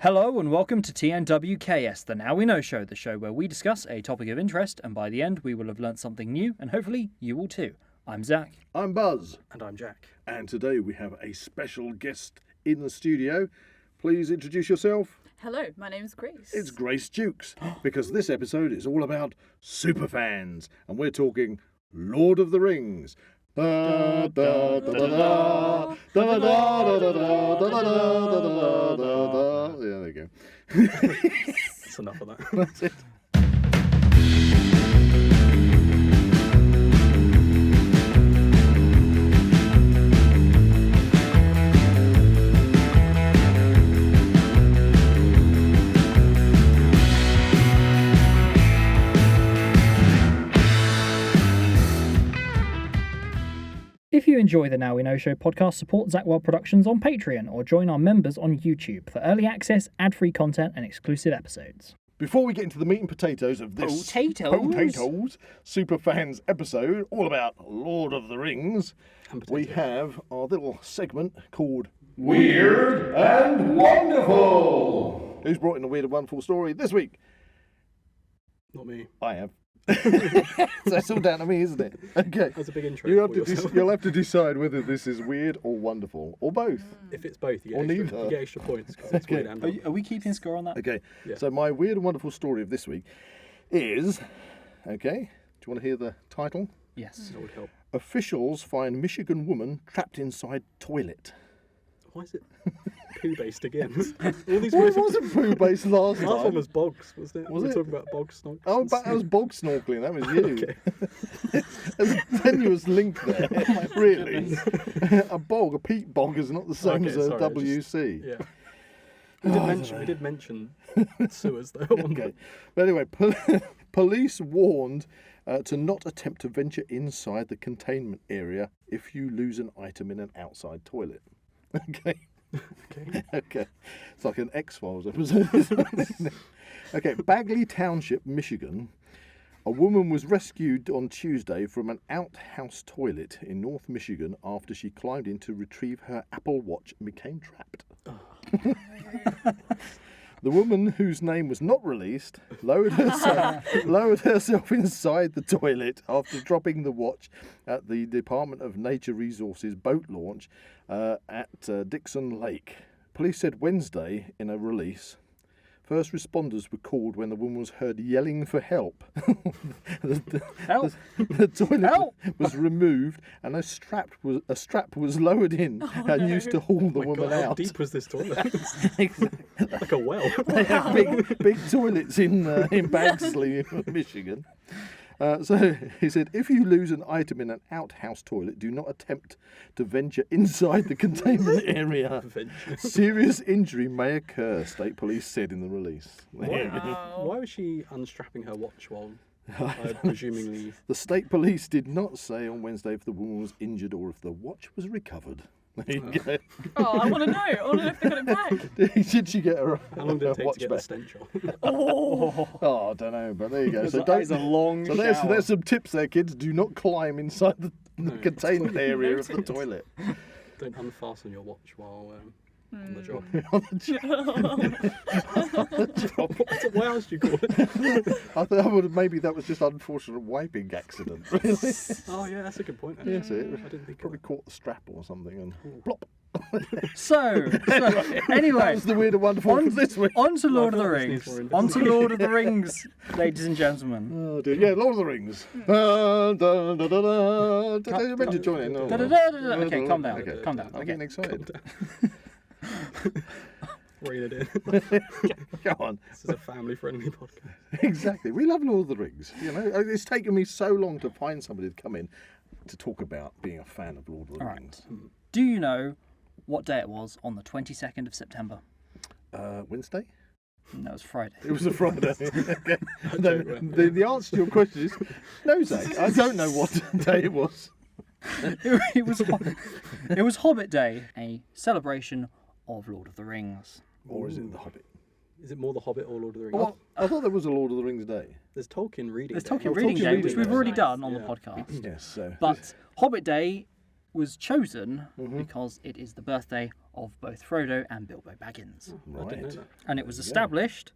Hello and welcome to TNWKS, the Now We Know show, the show where we discuss a topic of interest, and by the end we will have learnt something new, and hopefully you will too. I'm Zach. I'm Buzz. And I'm Jack. And today we have a special guest in the studio. Please introduce yourself. Hello, my name's Grace. It's Grace Jukes, because this episode is all about Superfans, and we're talking Lord of the Rings. Yeah, there you go. That's enough of that. That's it. If you enjoy the Now We Know show podcast, support Zak Wylde Productions on Patreon or join our members on YouTube for early access, ad-free content and exclusive episodes. Before we get into the meat and potatoes of this potatoes Superfans episode, all about Lord of the Rings, we have our little segment called Weird and Wonderful. Who's brought in a weird and wonderful story this week? Not me. I have. That's all down to me, isn't it? Okay. That's a big intro. You'll have to decide whether this is weird or wonderful, or both. If it's both, you Or get, neither. you get extra points because it's weird and wonderful. Are we keeping score on that? Okay. Yeah. So my weird and wonderful story of this week is, okay, do you want to hear the title? Yes. That would help. Officials find Michigan woman trapped inside toilet. Why is it poo-based again? All these Well, weird... it wasn't poo-based last Last one time. was bogs, wasn't it? Was we were it? talking about bog snog. Oh, but that was bog snorkeling. That was you. Okay. There's a tenuous link there. Really. A bog, a peat bog, is not the same Okay, as a sorry, I WC. Yeah. We did mention sewers though. Okay. But anyway, police warned to not attempt to venture inside the containment area if you lose an item in an outside toilet. Okay. Okay. It's like an X-Files episode. Okay. Bagley Township, Michigan. A woman was rescued on Tuesday from an outhouse toilet in North Michigan after she climbed in to retrieve her Apple Watch and became trapped. The woman, whose name was not released, lowered herself inside the toilet after dropping the watch at the Department of Nature Resources boat launch at Dixon Lake. Police said Wednesday in a release. First responders were called when the woman was heard yelling for help. Help! The toilet Help! was removed and a strap was lowered in and used to haul the woman How out. deep was this toilet? Exactly. Like a well. They have big toilets in Bagsley, Michigan. So he said, if you lose an item in an outhouse toilet, do not attempt to venture inside the containment area. Serious injury may occur, state police said in the release. Why was she unstrapping her watch while presumably... The state police did not say on Wednesday if the woman was injured or if the watch was recovered. There you go. Oh, I want to know. I want to know if they got it back. Did she get her How long did her it take watch to get back? the stench off? Oh, I don't know, but there you go. So That is a long So shower. there's some tips there, kids. Do not climb inside the containment area of the Noted. toilet. Don't unfasten your watch while on the job. On the job. What else do you call it? I thought maybe that was just unfortunate wiping accident. Really? Oh yeah, that's a good point. Actually. Yes, it I didn't think probably caught the strap or something and plop. So anyway, That was the weird and wonderful for this week. on to Lord of the I thought this Rings. needs more On to Lord of the Rings, ladies and gentlemen. Oh dear. Yeah, Lord of the Rings. You're meant to join in. No. Okay, calm down. Okay. Calm down. I'm Okay. getting excited. Rein it in. Go on. This is a family-friendly podcast. Exactly. We love Lord of the Rings. You know, it's taken me so long to find somebody to come in to talk about being a fan of Lord of the All right. Rings. Do you know what day it was on the 22nd of September? Wednesday? No, it was Friday. It was a Friday. Okay. No, the answer to your question is no, Zach. I don't know what day it was. It was Hobbit Day, a celebration of Lord of the Rings. Or is it The Hobbit? Is it more The Hobbit or Lord of the Rings? Well, I thought there was a Lord of the Rings day. There's Tolkien reading. There's Day. Tolkien Oh, Reading Day, which we've Day. already Nice. done on the Yeah. podcast. Yes, so. But Hobbit Day was chosen because it is the birthday of both Frodo and Bilbo Baggins. I didn't know Right. that. And it was established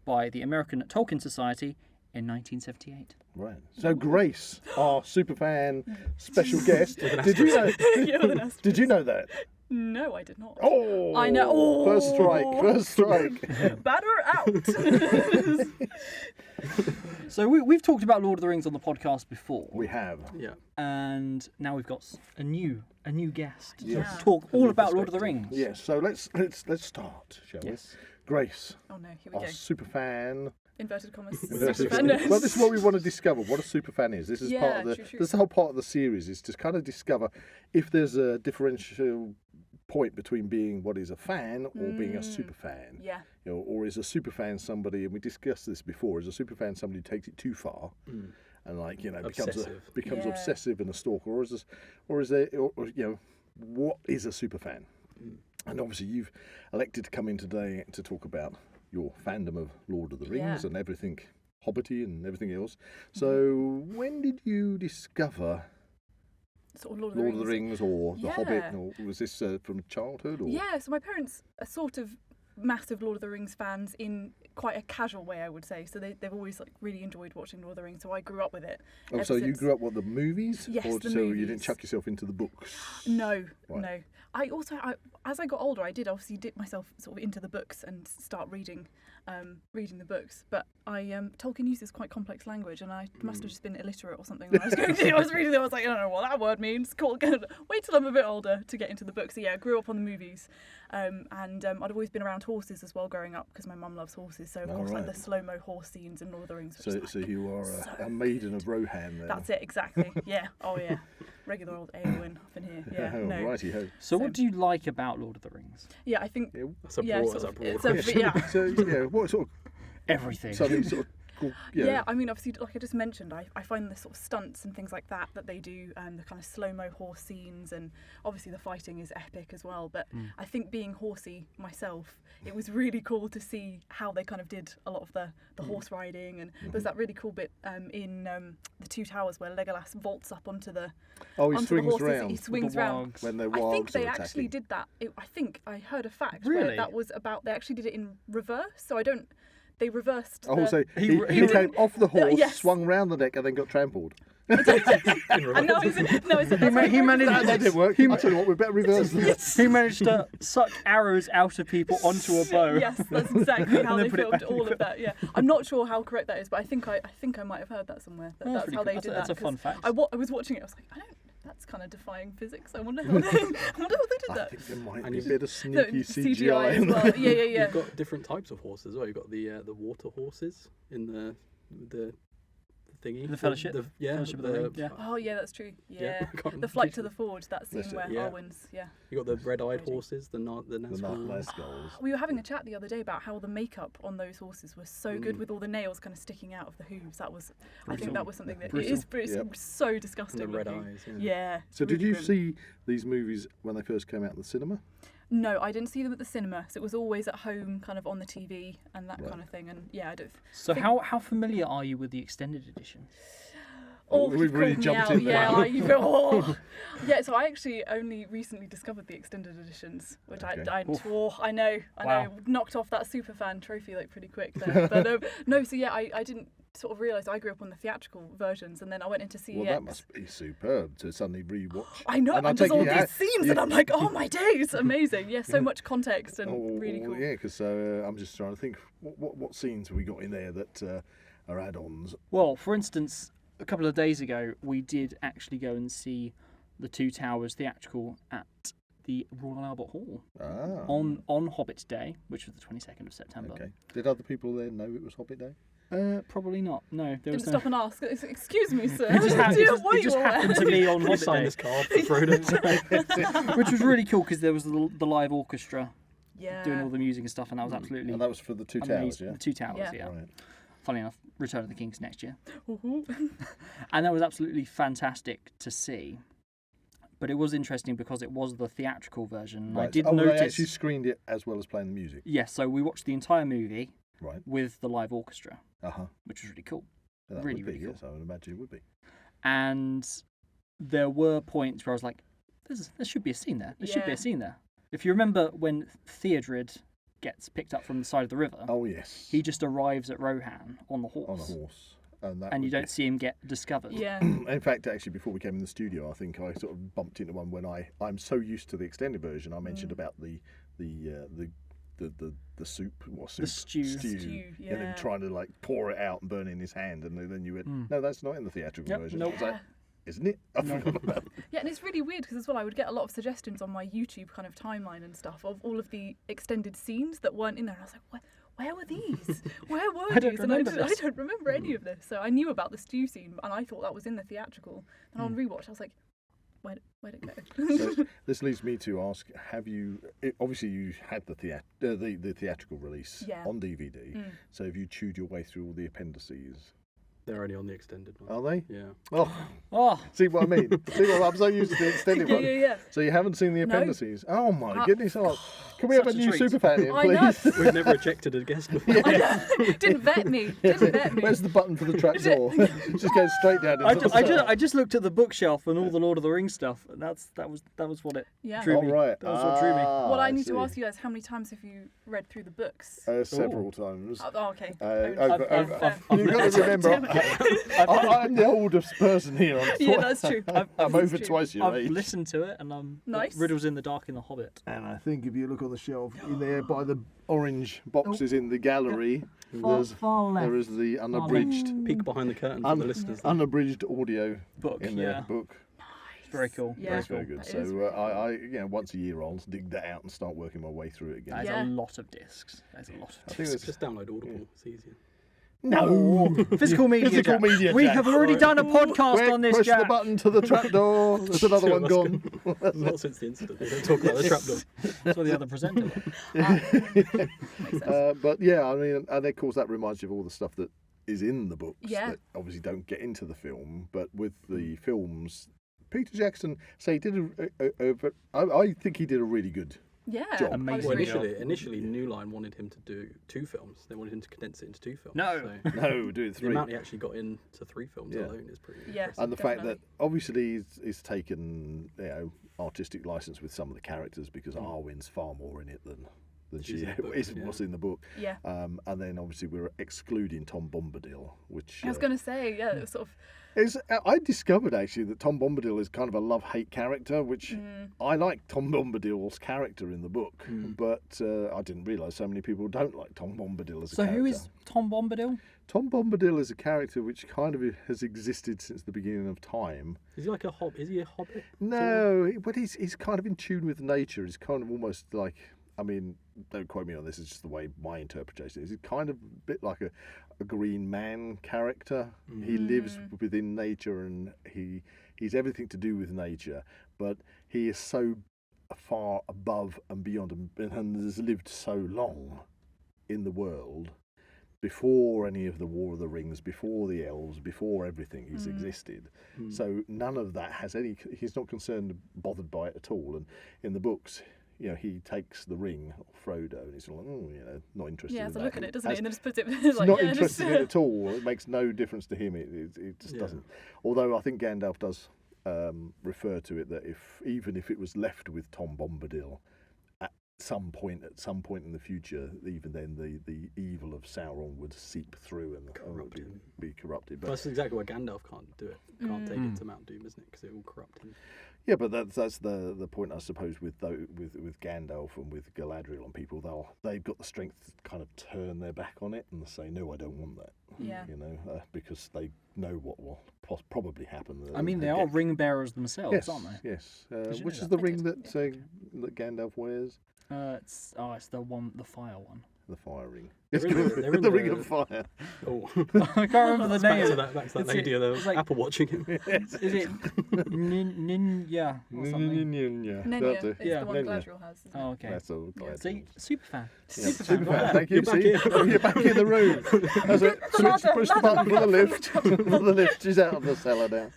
by the American Tolkien Society in 1978. Right. So Grace, our superfan special guest, did you know? Yeah, with an asterisk. Did you know that? No, I did not. Oh, I know. Oh. First strike. First strike. Batter out. So we've talked about Lord of the Rings on the podcast before, We have. Yeah. and now we've got a new guest to Yes. talk all new about Lord of the perspective. Rings. Yes. So let's start, shall Yes. we? Grace, Oh no, here we our go. superfan. Inverted commas. Inverted Superfan. commas. Well, this is what we want to discover. What a superfan is. This is part Yeah, of the. true, true. This is the whole part of the series is to kind of discover if there's a differential point between being what is a fan or being a super fan. Yeah. You know, or is a super fan somebody, and we discussed this before, is a super fan somebody who takes it too far and like, you know, becomes Obsessive. Yeah. obsessive and a stalker, or you know, what is a super fan? And obviously you've elected to come in today to talk about your fandom of Lord of the Rings Yeah. and everything Hobbity and everything else. So when did you discover Sort of Lord Lord of the Rings or The Hobbit? Yeah. Or was this from childhood? Or? Yeah, so my parents are sort of massive Lord of the Rings fans in quite a casual way, I would say. So they've always like really enjoyed watching Lord of the Rings. So I grew up with it. Oh, ever so you since. grew up, the movies? Yes, Or the so you didn't movies. chuck yourself into the books? No, Right. no. I also, as I got older, I did obviously dip myself sort of into the books and start reading the books. But Tolkien uses quite complex language, and I must have just been illiterate or something when I was going to. I was reading them. I was like, I don't know what that word means. Cool. Wait till I'm a bit older to get into the books. So yeah, I grew up on the movies, and I'd always been around horses as well growing up because my mum loves horses. So of course, like right. the slow mo horse scenes in Lord of the Rings. So, so you are a maiden of Rohan then? That's it exactly. Yeah. Oh yeah. Regular old Eowyn up in here. Yeah. Oh, No. righty ho. So what do you like about Lord of the Rings? Yeah, I think. That's a Yeah, broad, sort that's a of, broad it's a question. yeah. So yeah, what sort of Everything. something sort of cool, Yeah, I mean, obviously, like I just mentioned, I find the sort of stunts and things like that they do, the kind of slow-mo horse scenes, and obviously the fighting is epic as well. But I think being horsey myself, it was really cool to see how they kind of did a lot of the horse riding. And there's that really cool bit in the Two Towers where Legolas vaults up onto the Oh, he onto swings the horses. round. He swings the round. wargs. When the I think wargs they are actually attacking. did that. I think I heard a fact Really? where that was about. They actually did it in reverse. So I don't. They reversed. Oh, the, so He he came off the horse, Yes. swung round the neck, and then got trampled. and no, it's He managed. That didn't work. I tell you what, we better reverse this. He managed to suck arrows out of people onto a bow. Yes, that's exactly how And then they put it filmed back. all of that. Yeah, I'm not sure how correct that is, but I think I might have heard that somewhere. Oh, That's pretty how cool. they did That's that. a fun 'cause fact. I was watching it. I was like, that's kind of defying physics. I wonder how they did I that. think there might And be a you- bit of No, sneaky CGI as in well. there. Yeah. You've got different types of horses as well. You've got the water horses in the thingy. The Fellowship? Fellowship of the Ring, yeah. Oh yeah, that's true. Yeah, I can't the remember flight the to the forge. That scene That's it, where yeah. Arwen's. Yeah. You got the red-eyed Crazy. horses, the The Nazgûl. Nazgûls. We were having a chat the other day about how the makeup on those horses was so good with all the nails kind of sticking out of the hooves. That was, I think that was something that it is Yep. so disgusting. And the red looking. eyes. Yeah. So did really you grim. see these movies when they first came out in the cinema? No, I didn't see them at the cinema. So it was always at home, kind of on the TV and that Right. kind of thing. And yeah, I don't. So think- how familiar are you with the extended edition? Oh, we've you've really called me jumped out. in there. Yeah, like, you've got, oh. Yeah, so I actually only recently discovered the extended editions, which Okay. I know, Wow. knocked off that superfan trophy like pretty quick there. But no, so yeah, I didn't sort of realise I grew up on the theatrical versions, and then I went into see Well, it. that must be superb to suddenly rewatch. I know, And I and there's take all it these out- scenes, and I'm like, oh my days, amazing. Yeah, so much context and really cool. Yeah, because I'm just trying to think what scenes have we got in there that are add-ons. Well, for instance, a couple of days ago, we did actually go and see the Two Towers theatrical at the Royal Albert Hall Ah, on Hobbit Day, which was the 22nd of September. okay. Did other people there know it was Hobbit Day? Probably not. No, there was Didn't no. stop and ask. Excuse me, sir. It just, Do you- were it you just aware? happened to be on Can you Hobbit sign Day, this card for Frodo? which was really cool because there was the live orchestra Yeah. doing all the music and stuff, and that was absolutely And that was for the Two Towers, amazing. yeah? The Two Towers, Yeah. yeah. Right. Funny enough, Return of the King's next year, Woohoo. and that was absolutely fantastic to see. But it was interesting because it was the theatrical version. And I Right. did They notice. actually screened it as well as playing the music. Yes, so we watched the entire movie Right. with the live orchestra, Uh-huh. which was really cool. That Really, would be, really cool. yes, I would imagine it would be. And there were points where I was like, there should be a scene there. There should be Yeah. a scene there. If you remember when Theodred gets picked up from the side of the river, Oh yes. he just arrives at Rohan on the horse. on a horse, and that And you would don't be- see him get discovered. Yeah. In fact, actually, before we came in the studio, I think I sort of bumped into one when I'm so used to the extended version. I mentioned about the soup, what soup? The stew. Stew, And him yeah. trying to like pour it out and burn in his hand, and then you went, no, that's not in the theatrical Yep, version. nope. I was like, isn't it? I forgot about that. Yeah, and it's really weird because as well, I would get a lot of suggestions on my YouTube kind of timeline and stuff of all of the extended scenes that weren't in there. And I was like, where were these? Where were I don't these? remember I this. don't remember any of this. So I knew about the stew scene, and I thought that was in the theatrical. And on rewatch, I was like, where'd it go? So this leads me to ask: obviously you had the theatrical release Yeah. on DVD? So have you chewed your way through all the appendices? They're only on the extended one. Are they? Yeah. Oh, Oh, see what I mean? I'm so used to the extended one. yeah. So you haven't seen the No. appendices? Oh my goodness! Oh, can we have a Such a new treat. superfan in, I know. please? We've never rejected a guest before. I know. Didn't vet me. Where's the button for the trap door? Just goes straight down into I just looked at the bookshelf and all the Lord of the Rings stuff, and that was what it Yeah. drew Oh me. right. That was what drew me. What I need to see. ask you guys, how many times have you read through the books? Several times. Oh, okay. You've got to remember, I'm the oldest person here. Yeah, that's true. I'm That's over true. twice your I've age. listened to it, and I'm Nice. Riddles in the Dark in the Hobbit. And I think if you look on the shelf in there by the orange boxes in the gallery, Far left. there is the unabridged Peek behind the curtain for the listeners. unabridged audio Book, in yeah. their book. Very cool. Yeah. Very That's very cool. good. That So is really I once a year I'll dig that out and start working my way through it again. That is Yeah. a lot of discs. That is a lot I of think discs. Just download Audible. It's easier. No. Physical media. Physical Jack. media, We Jack. have already done a podcast Quick, on this, push Jack. the button to the trapdoor. There's another one gone. Not since the incident. They don't talk about the trapdoor. That's what the other presenter. But yeah, I mean, and of course that reminds you of all the stuff that is in the books Yeah. that obviously don't get into the film. But with the films, Peter Jackson, say, I think he did a really good. Yeah. Job. Amazing. Well, job. initially, New Line wanted him to do 2 films. They wanted him to condense it into 2 films. No. So No, do it the 3. amount he actually got into 3 films Yeah. alone is pretty Yeah. impressive. And the fact that Definitely. obviously he's taken artistic license with some of the characters because Arwen's far more in it than She's in the book, what's in the book. Yeah. And then obviously we're excluding Tom Bombadil, which I was going to say, yeah, it was sort of. I discovered actually that Tom Bombadil is kind of a love-hate character, which I like Tom Bombadil's character in the book, but I didn't realise so many people don't like Tom Bombadil as a So character. who is Tom Bombadil? Tom Bombadil is a character which kind of has existed since the beginning of time. Is he like a hobbit? Is he a hobbit? No, but he's kind of in tune with nature. He's kind of almost like, I mean, don't quote me on this, it's just the way my interpretation is. He's kind of a bit like a Green Man character. He lives within nature and he's everything to do with nature, but he is so far above and beyond and has lived so long in the world before any of the War of the Rings, before the elves, before everything he's existed. So none of that has any, he's not bothered by it at all. And in the books, you know, he takes the ring of Frodo and he's like, not interested Yeah, in so that. look at it, doesn't Has- it? And then just puts it. He's like, not yeah, interested in it at all. It makes no difference to him. It just Yeah. doesn't. Although I think Gandalf does refer to it that even if it was left with Tom Bombadil, at some point in the future, even then the evil of Sauron would seep through and Corrupt him. be corrupted. But But that's exactly why Gandalf can't do it. Can't take it to Mount Doom, isn't it? Because it will corrupt him. yeah, but that's the point, I suppose, with Gandalf and with Galadriel and people. They've got the strength to kind of turn their back on it and say, no, I don't want that. Yeah. You know, because they know what will probably happen. I mean, they are ring bearers themselves, Yes, aren't they? yes. you Which know is that? the I ring did, that Gandalf wears? It's the fire one. The fire ring. They're in the the- ring of fire. Oh, I can't remember the back name. to that It's lady it- that it's was like- Apple watching him. Is it Ninja or something? Nenya. Nenya That's is Yeah. the one Nenya. Galadriel has. Isn't Oh, it? okay. That's all. Yeah. See, superfan. Yeah, Superfan. super got fan. that. Thank you. You're back See, in. you're back in the room. That's it. Push the ladder button for the back lift. For the lift. She's out of the cellar now.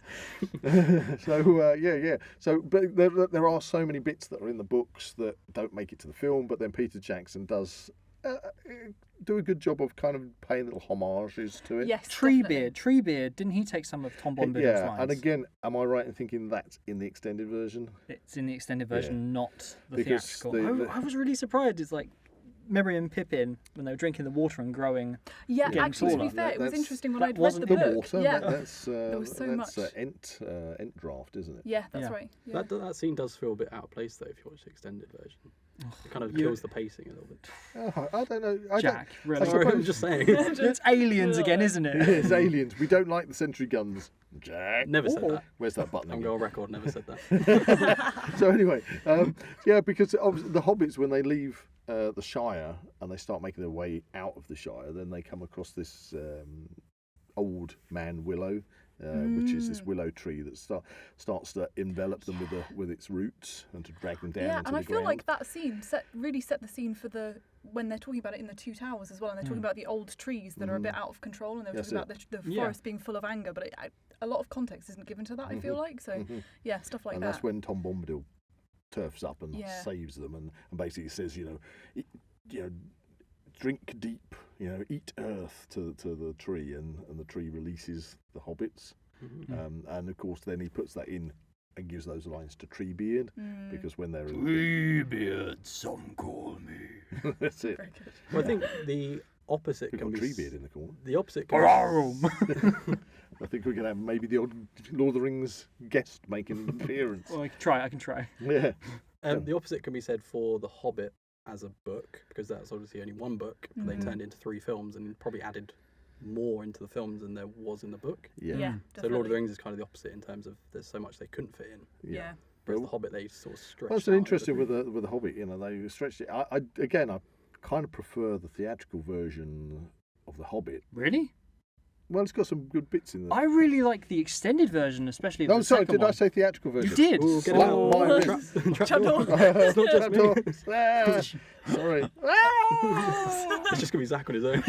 So yeah. So, but there are so many bits that are in the books that don't make it to the film. But then Peter Jackson does do a good job of kind of paying little homages to it. Yes, definitely. Treebeard, didn't he take some of Tom Bombadil's lines? And again, am I right in thinking that's in the extended version? It's in the extended version, not the Because theatrical. I was really surprised. It's like Merry and Pippin when they were drinking the water and growing. Yeah, getting actually, to be taller. fair, it was interesting when that I'd read wasn't the in the book. Water. Yeah, That's was so that's much. Ent draft, isn't it? yeah, that's Yeah. right. Yeah. That scene does feel a bit out of place though if you watch the extended version. It kind of You- kills the pacing a little bit. I don't know. Jack, I really. suppose- Sorry, I'm just saying. It's aliens again, isn't it? It's aliens. We don't like the sentry guns. Jack. Never said that. Where's that button? I'm again? going on record. Never said that. So anyway, because obviously the hobbits, when they leave the Shire and they start making their way out of the Shire, then they come across this old man willow, which is this willow tree that starts to envelop them with its roots and to drag them down Yeah, into and the I feel ground. like that scene really set the scene for when they're talking about it in the Two Towers as well, and they're talking about the old trees that are a bit out of control, and they were That's talking about the Yeah. forest being full of anger, but a lot of context isn't given to that. I feel like so. Yeah, stuff like and that. that's when Tom Bombadil turfs up and Yeah. saves them and basically says, drink deep, eat earth to the tree, and the tree releases the hobbits. And of course, then he puts that in and gives those lines to Treebeard because when they're Treebeard, some call me. that's it. Very good. Well, I think the opposite We've can got be Treebeard in the corner. the opposite can I think we're going to have maybe the odd Lord of the Rings guest making an appearance. Well, I can try. Yeah. the opposite can be said for The Hobbit as a book, because that's obviously only one book, but they turned into 3 films and probably added more into the films than there was in the book. Yeah. Yeah, So Lord of the definitely. Rings is kind of the opposite in terms of there's so much they couldn't fit in. Yeah. Whereas The Hobbit, they sort of stretched Well, it's out interesting everything. with the Hobbit. They stretched it. I kind of prefer the theatrical version of the Hobbit. Really? Well, it's got some good bits in there. I really like the extended version, especially. No, the sorry, second did one. I say theatrical version? You did. Ooh, get Wow, it out. my Trapdoor. Trapdoor. Sorry. It's just going to be Zach on his own.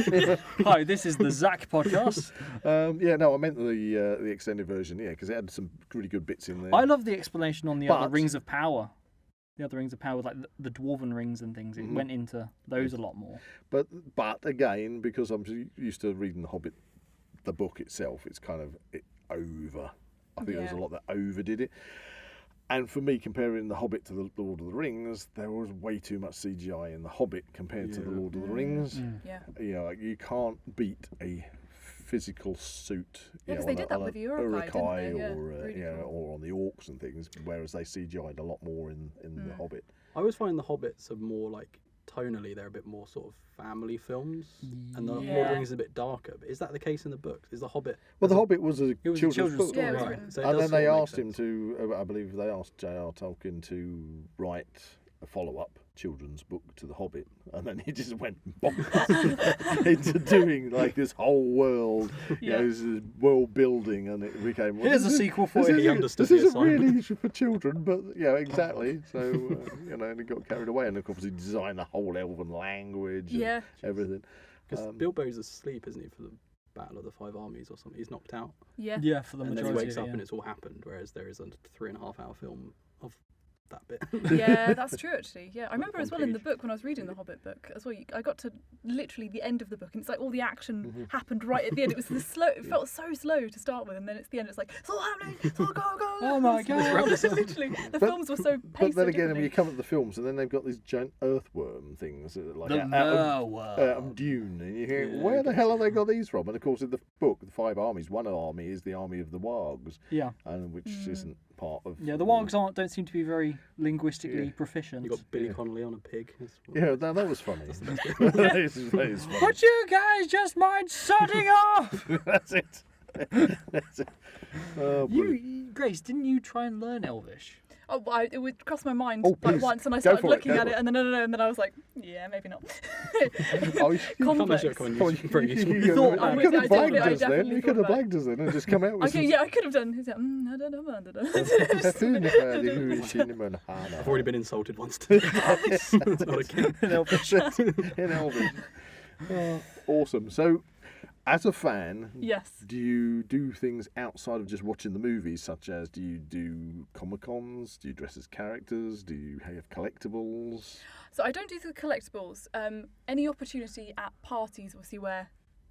Hi, this is the Zak podcast. I meant the extended version. Yeah, because it had some really good bits in there. I love the explanation on the other But- rings of power. The other rings of power, like the dwarven rings and things. It went into those a lot more. But again, because I'm used to reading the Hobbit, the book itself, it's kind of over. I think there was a Yeah. lot that overdid it. And for me, comparing the Hobbit to the Lord of the Rings, there was way too much CGI in the Hobbit compared to the Lord of the Rings. Yeah. You can't beat a physical suit. Yeah, 'cause they did that with the Uruk-hai, didn't they? Yeah, or really cool. or on the orcs and things, whereas they CGI'd a lot more in the Hobbit. I always find the Hobbits are more like tonally, they're a bit more sort of family films, and the Lord of the Yeah. Rings is a bit darker. But is that the case in the books? Is the Hobbit? Well, the Hobbit was a It was a children's children's book. story. Yeah, it was Right. written. So it And does then they sort of make asked him sense. to, I believe they asked J.R. Tolkien to write a follow-up children's book to The Hobbit, and then he just went bonkers into doing like this whole world, this is world building, and it became. well, Here's a this is- sequel for this you. He isn't- understood This the isn't really assignment. for children, but yeah, exactly. So and he got carried away, and of course he designed the whole elven language, and Yeah. everything. Because Bilbo's asleep, isn't he, for the Battle of the Five Armies or something? He's knocked out, Yeah. Yeah, for the and then majority he wakes of up it, and yeah. it's all happened. Whereas there is a 3.5-hour film of that bit. Yeah, that's true actually. Yeah, I remember one as well in the page. book when I was reading the Hobbit book as well. I got to literally the end of the book, and it's like all the action happened right at the end. It was the slow. It felt so slow to start with, and then it's the end. It's like it's all happening. It's all go. Oh my God. Literally, the films were so paced. But then so again, when you differently. come at the films, and then they've got these giant earthworm things, like The out of Dune, and you think, Yeah, where I the guess. hell have they got these from? And of course, in the book, the 5 armies, one army is the army of the wargs, Yeah. and which isn't part of. Yeah, the wargs don't seem to be very linguistically proficient. You got Billy Connolly on a pig. As well. Yeah, that was funny. that is funny. Would you guys just mind sodding off? That's it. That's it. Oh, brilliant. Grace, didn't you try and learn Elvish? Oh, it would cross my mind Oh, like please. once, and I Go started for it, looking go at for it, and then no, and then I was like, yeah, maybe not. Oh, you Complex. Come on, you bring it. you thought could about have it. blagged I us then. definitely You thought could have about it. blagged us then and just come out with Okay, yeah, I could have done. He's like, I don't know. I've already been insulted once today. Not again. In Elvish. in Elvish. Awesome. So, As a fan, Yes. do you do things outside of just watching the movies, such as do you do Comic-Cons? Do you dress as characters? Do you have collectibles? So I don't do the collectibles. Any opportunity at parties, obviously, where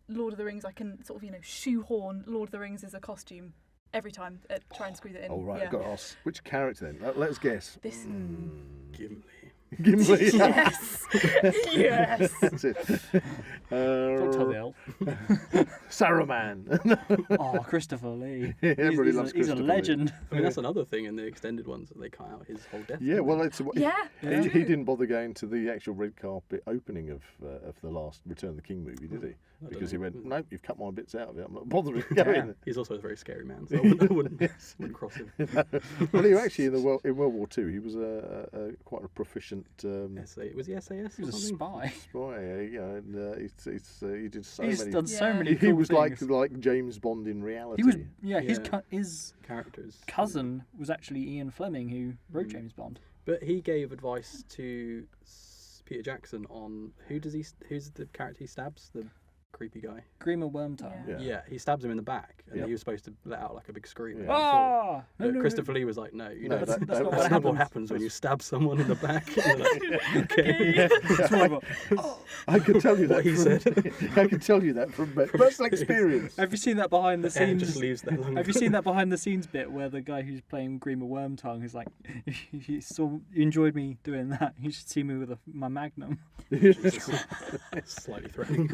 Lord of the Rings, I can sort of, shoehorn Lord of the Rings as a costume every time. Try and squeeze it in. Oh, right, Yeah. I've got to ask, which character then? Let's guess. This. Gimli. Gimli. Yes. Yes. That's it. Don't tell the elf. Saruman. Oh, Christopher Lee. Everybody loves he's a Christopher Lee. legend. I mean, that's another thing in the extended ones that they cut out his whole death. Yeah, didn't well, they? it's Yeah. Yeah. he didn't bother going to the actual red carpet opening of the last Return of the King movie, did he? I don't Because he know. went, no, you've cut my bits out of it. I'm not bothering going. He's also a very scary man, so I wouldn't cross him. Well, he actually in World War II, he was quite a proficient Was he SAS? He was a spy. spy. And he did so He's many. done so Yeah. many. He Cool was things. like James Bond in reality. He was. Yeah, Yeah. his Characters. cousin was actually Ian Fleming, who wrote James Bond. But he gave advice to Peter Jackson on who's the character he stabs, the creepy guy. Grima Wormtongue. Yeah. Yeah, he stabs him in the back, and Yeah. he was supposed to let out like a big scream. Yeah. Ah! But Christopher Lee was like, no, No, know, that's not what that's not what happens. happens when you stab someone in the back. And you're like, okay. It's more of a- I can tell you that. What he I can tell you that from personal experience. Have you seen that behind the And scenes? just leaves there long. Have you seen that behind the scenes bit where the guy who's playing Grima Wormtongue is like, if you enjoyed me doing that, you should see me with my Magnum. It's slightly threatening.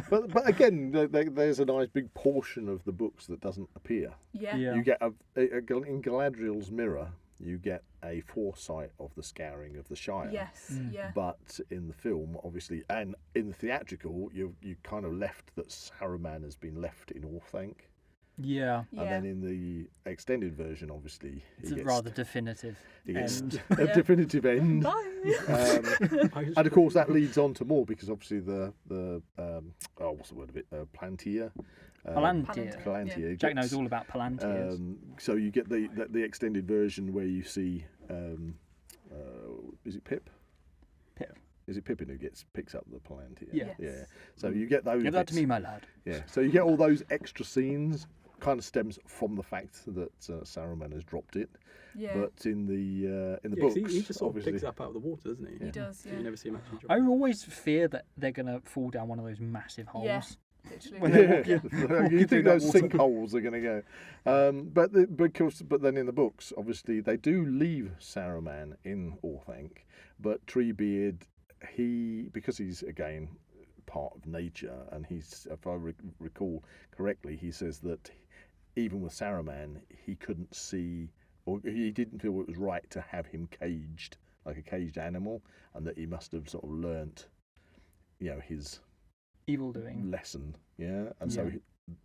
But again, there's a nice big portion of the books that doesn't appear. Yeah. Yeah. You get in Galadriel's mirror, you get a foresight of the scouring of the Shire. Yes. Mm. Yeah. But in the film, obviously, and in the theatrical, you kind of left that Saruman has been left in Orthanc. Yeah. Yeah. And then in the extended version, obviously, It's a rather definitive he gets end. a Yeah. definitive end. Bye. And of course, that leads on to more because obviously the what's the word of it? Palantir. Palantir. Palantir. Jack knows gets, all about Palantirs. So you get the extended version where you see, is it Pip? Pip. Is it Pippin who picks up the Palantir? Yeah. Yeah. Yes. So you get those. Give that to bits. me, my lad. Yeah. So you get all those extra scenes. Kind of stems from the fact that Saruman has dropped it, Yeah. but in the 'cause books, he just sort of obviously, picks it up out of the water, doesn't he? He does. You Yeah. never see him actually drop I it. always fear that they're going to fall down one of those massive holes. Yeah. Literally. When they're Yeah, walking- you walking through think that those water. sinkholes are going to go, but then in the books, obviously they do leave Saruman in Orthanc, but Treebeard, because he's again part of nature, and he's, if I recall correctly, he says that even with Saruman, he couldn't see, or he didn't feel it was right to have him caged like a caged animal, and that he must have sort of learnt, his Evil doing. lesson, and so Yeah.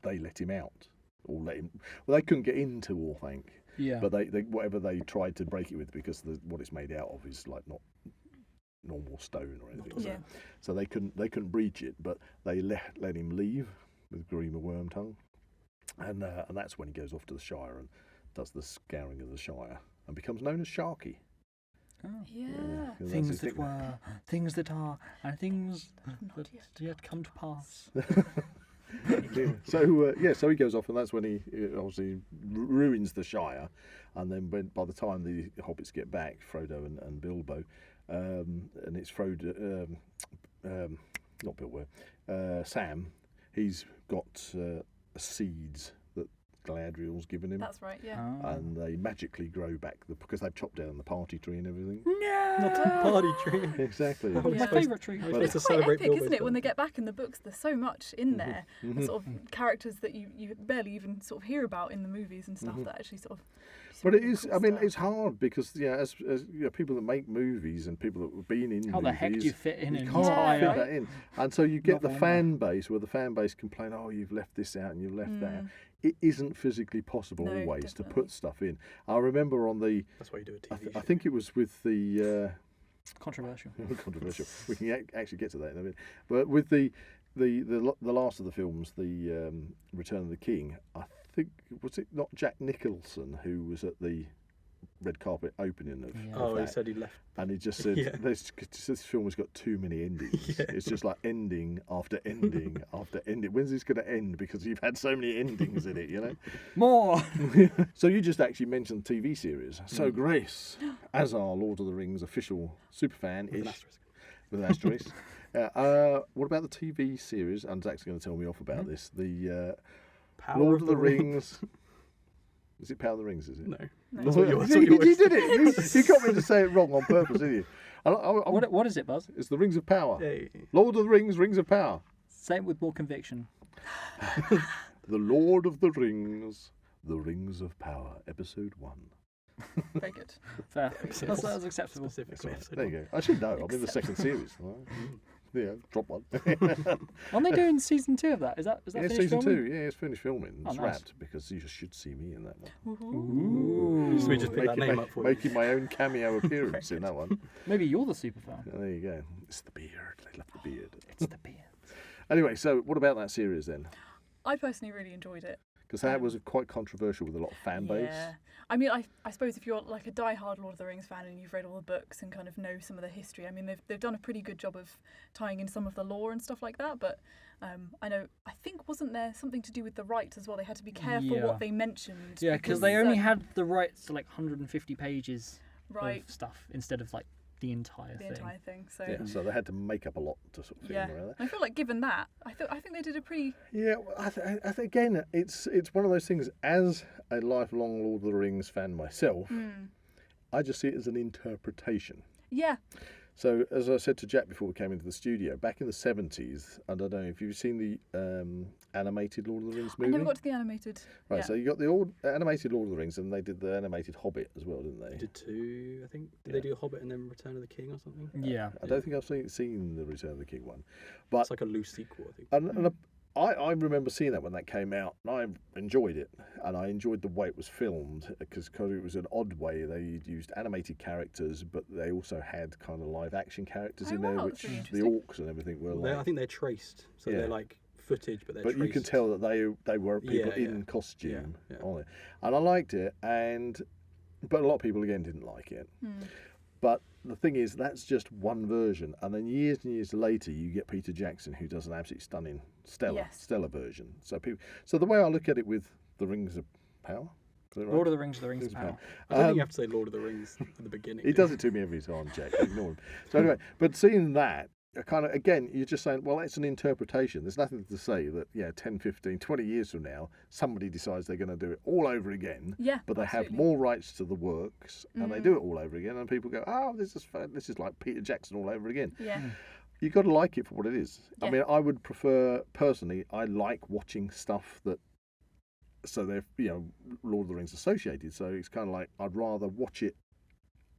they let him out, or let him. Well, they couldn't get into Orthanc, Yeah. but they whatever they tried to break it with, because what it's made out of is like not normal stone or anything. Yeah. So they couldn't breach it, but they let him leave with Grima Wormtongue, and that's when he goes off to the Shire and does the scouring of the Shire and becomes known as Sharky. Oh. Yeah. 'Cause that's Things his that nickname. were, things that are, and things Not that yet. yet come to pass. So he goes off, and that's when he obviously ruins the Shire, and then by the time the hobbits get back, Frodo and Bilbo, and it's Frodo, not Bilbo, Sam, he's got seeds that Galadriel's given him, That's right. Yeah. Oh. and they magically grow back because they've chopped down the party tree and everything. No! Not a party tree. Exactly. Oh, My Yeah. favourite tree. But But it's it's to quite celebrate epic, isn't Bilbo's it? When they birthday. get back in the books, there's so much in there. Mhm. Sort of characters that you barely even sort of hear about in the movies and stuff that actually sort of. But it really is. cool I mean, stuff. it's hard because as people that make movies and people that have been in How the movies, heck do you fit in you an can't entire... fit that in, and so you get the novel, fan base where the fan base complain, "Oh, you've left this out and you've left that." It isn't physically possible No, always to definitely. put stuff in. I remember on the, That's why you do a TV I show. think it was with the. Controversial. Controversial. We can actually get to that in a minute. But with the last of the films, the Return of the King, I think was it not Jack Nicholson who was at the red carpet opening of, Yeah. of Oh, he that. said he left. And he just said, Yeah. this film has got too many endings. Yeah. It's just like ending after ending after ending. When's this going to end? Because you've had so many endings in it, you know? More. So you just actually mentioned TV series. So Grace, as our Lord of the Rings official superfan, With an ish, asterisk. with an asterisk. What about the TV series? And Zach's going to tell me off about this. The Power Lord of the Rings. Is it Power of the Rings, is it? No. No. That's what you- that's You what you did it. You got me to say it wrong on purpose, didn't you? What is it, Buzz? It's the Rings of Power. Hey. Lord of the Rings, Rings of Power. Say it with more conviction. The Lord of the Rings, the Rings of Power, Episode 1. Very good. Fair. That's acceptable. Specifically. episode There you one. go. I should know. I'm in the second series. Yeah, drop one. Aren't they doing season 2 of that? Is that Yeah, finished season filming? 2. Yeah, it's finished filming. Oh, It's nice. wrapped because you should see me in that one. Ooh. So we just pick that name up for you. Making my own cameo appearance in that one. Maybe you're the super fan. There you go. It's the beard. They love the beard. It's the beard. Anyway, so what about that series then? I personally really enjoyed it. Because that was quite controversial with a lot of fan base. Yeah. I mean, I suppose if you're like a die-hard Lord of the Rings fan and you've read all the books and kind of know some of the history, I mean, they've done a pretty good job of tying in some of the lore and stuff like that. But I think wasn't there something to do with the rights as well? They had to be careful Yeah. what they mentioned. Yeah, because they only had the rights to like 150 pages right of stuff instead of like the entire the thing. entire thing. So Yeah, so they had to make up a lot to sort of film yeah, around that. I feel like given that, I think they did a pretty Yeah, well, I think again, it's one of those things. As a lifelong Lord of the Rings fan myself, I just see it as an interpretation. yeah. So, as I said to Jack before we came into the studio, back in the 70s, and I don't know if you've seen the animated Lord of the Rings I movie. never got to the animated. Right, yeah. so you got the old animated Lord of the Rings, and they did the animated Hobbit as well, didn't they? They did 2, I think. Did Yeah. they do Hobbit and then Return of the King or something? Yeah. I don't think I've seen the Return of the King one, but It's like a loose sequel, I think. and I remember seeing that when that came out, and I enjoyed it, and I enjoyed the way it was filmed because it was an odd way. They used animated characters, but they also had kind of live action characters Oh, in there, wow, which that's really the interesting. orcs and everything were Well, I like. think they're traced, so Yeah. they're like footage, but they're But traced. you can tell that they were people Yeah, in yeah. costume Yeah, yeah. on it, and I liked it. But a lot of people again didn't like it. But the thing is, that's just one version, and then years and years later, you get Peter Jackson, who does an absolutely stunning, Yes. stellar version. So the way I look at it with the Rings of Power, is that right? Lord of the Rings, the Rings of Rings of Power. I don't think Um, you have to say Lord of the Rings at the beginning. He does it to me every time, Jack. Ignore him. So anyway, but seeing that, kind of again, you're just saying, well, it's an interpretation. There's nothing to say that 10, 15, 20 years from now, somebody decides they're going to do it all over again. Yeah, But they have absolutely. more rights to the works, and they do it all over again, and people go, "Oh, this is fun. This is like Peter Jackson all over again." Yeah. You've got to like it for what it is. I Yeah. mean, I would prefer personally. I like watching stuff that. So they're Lord of the Rings associated. So it's kind of like I'd rather watch it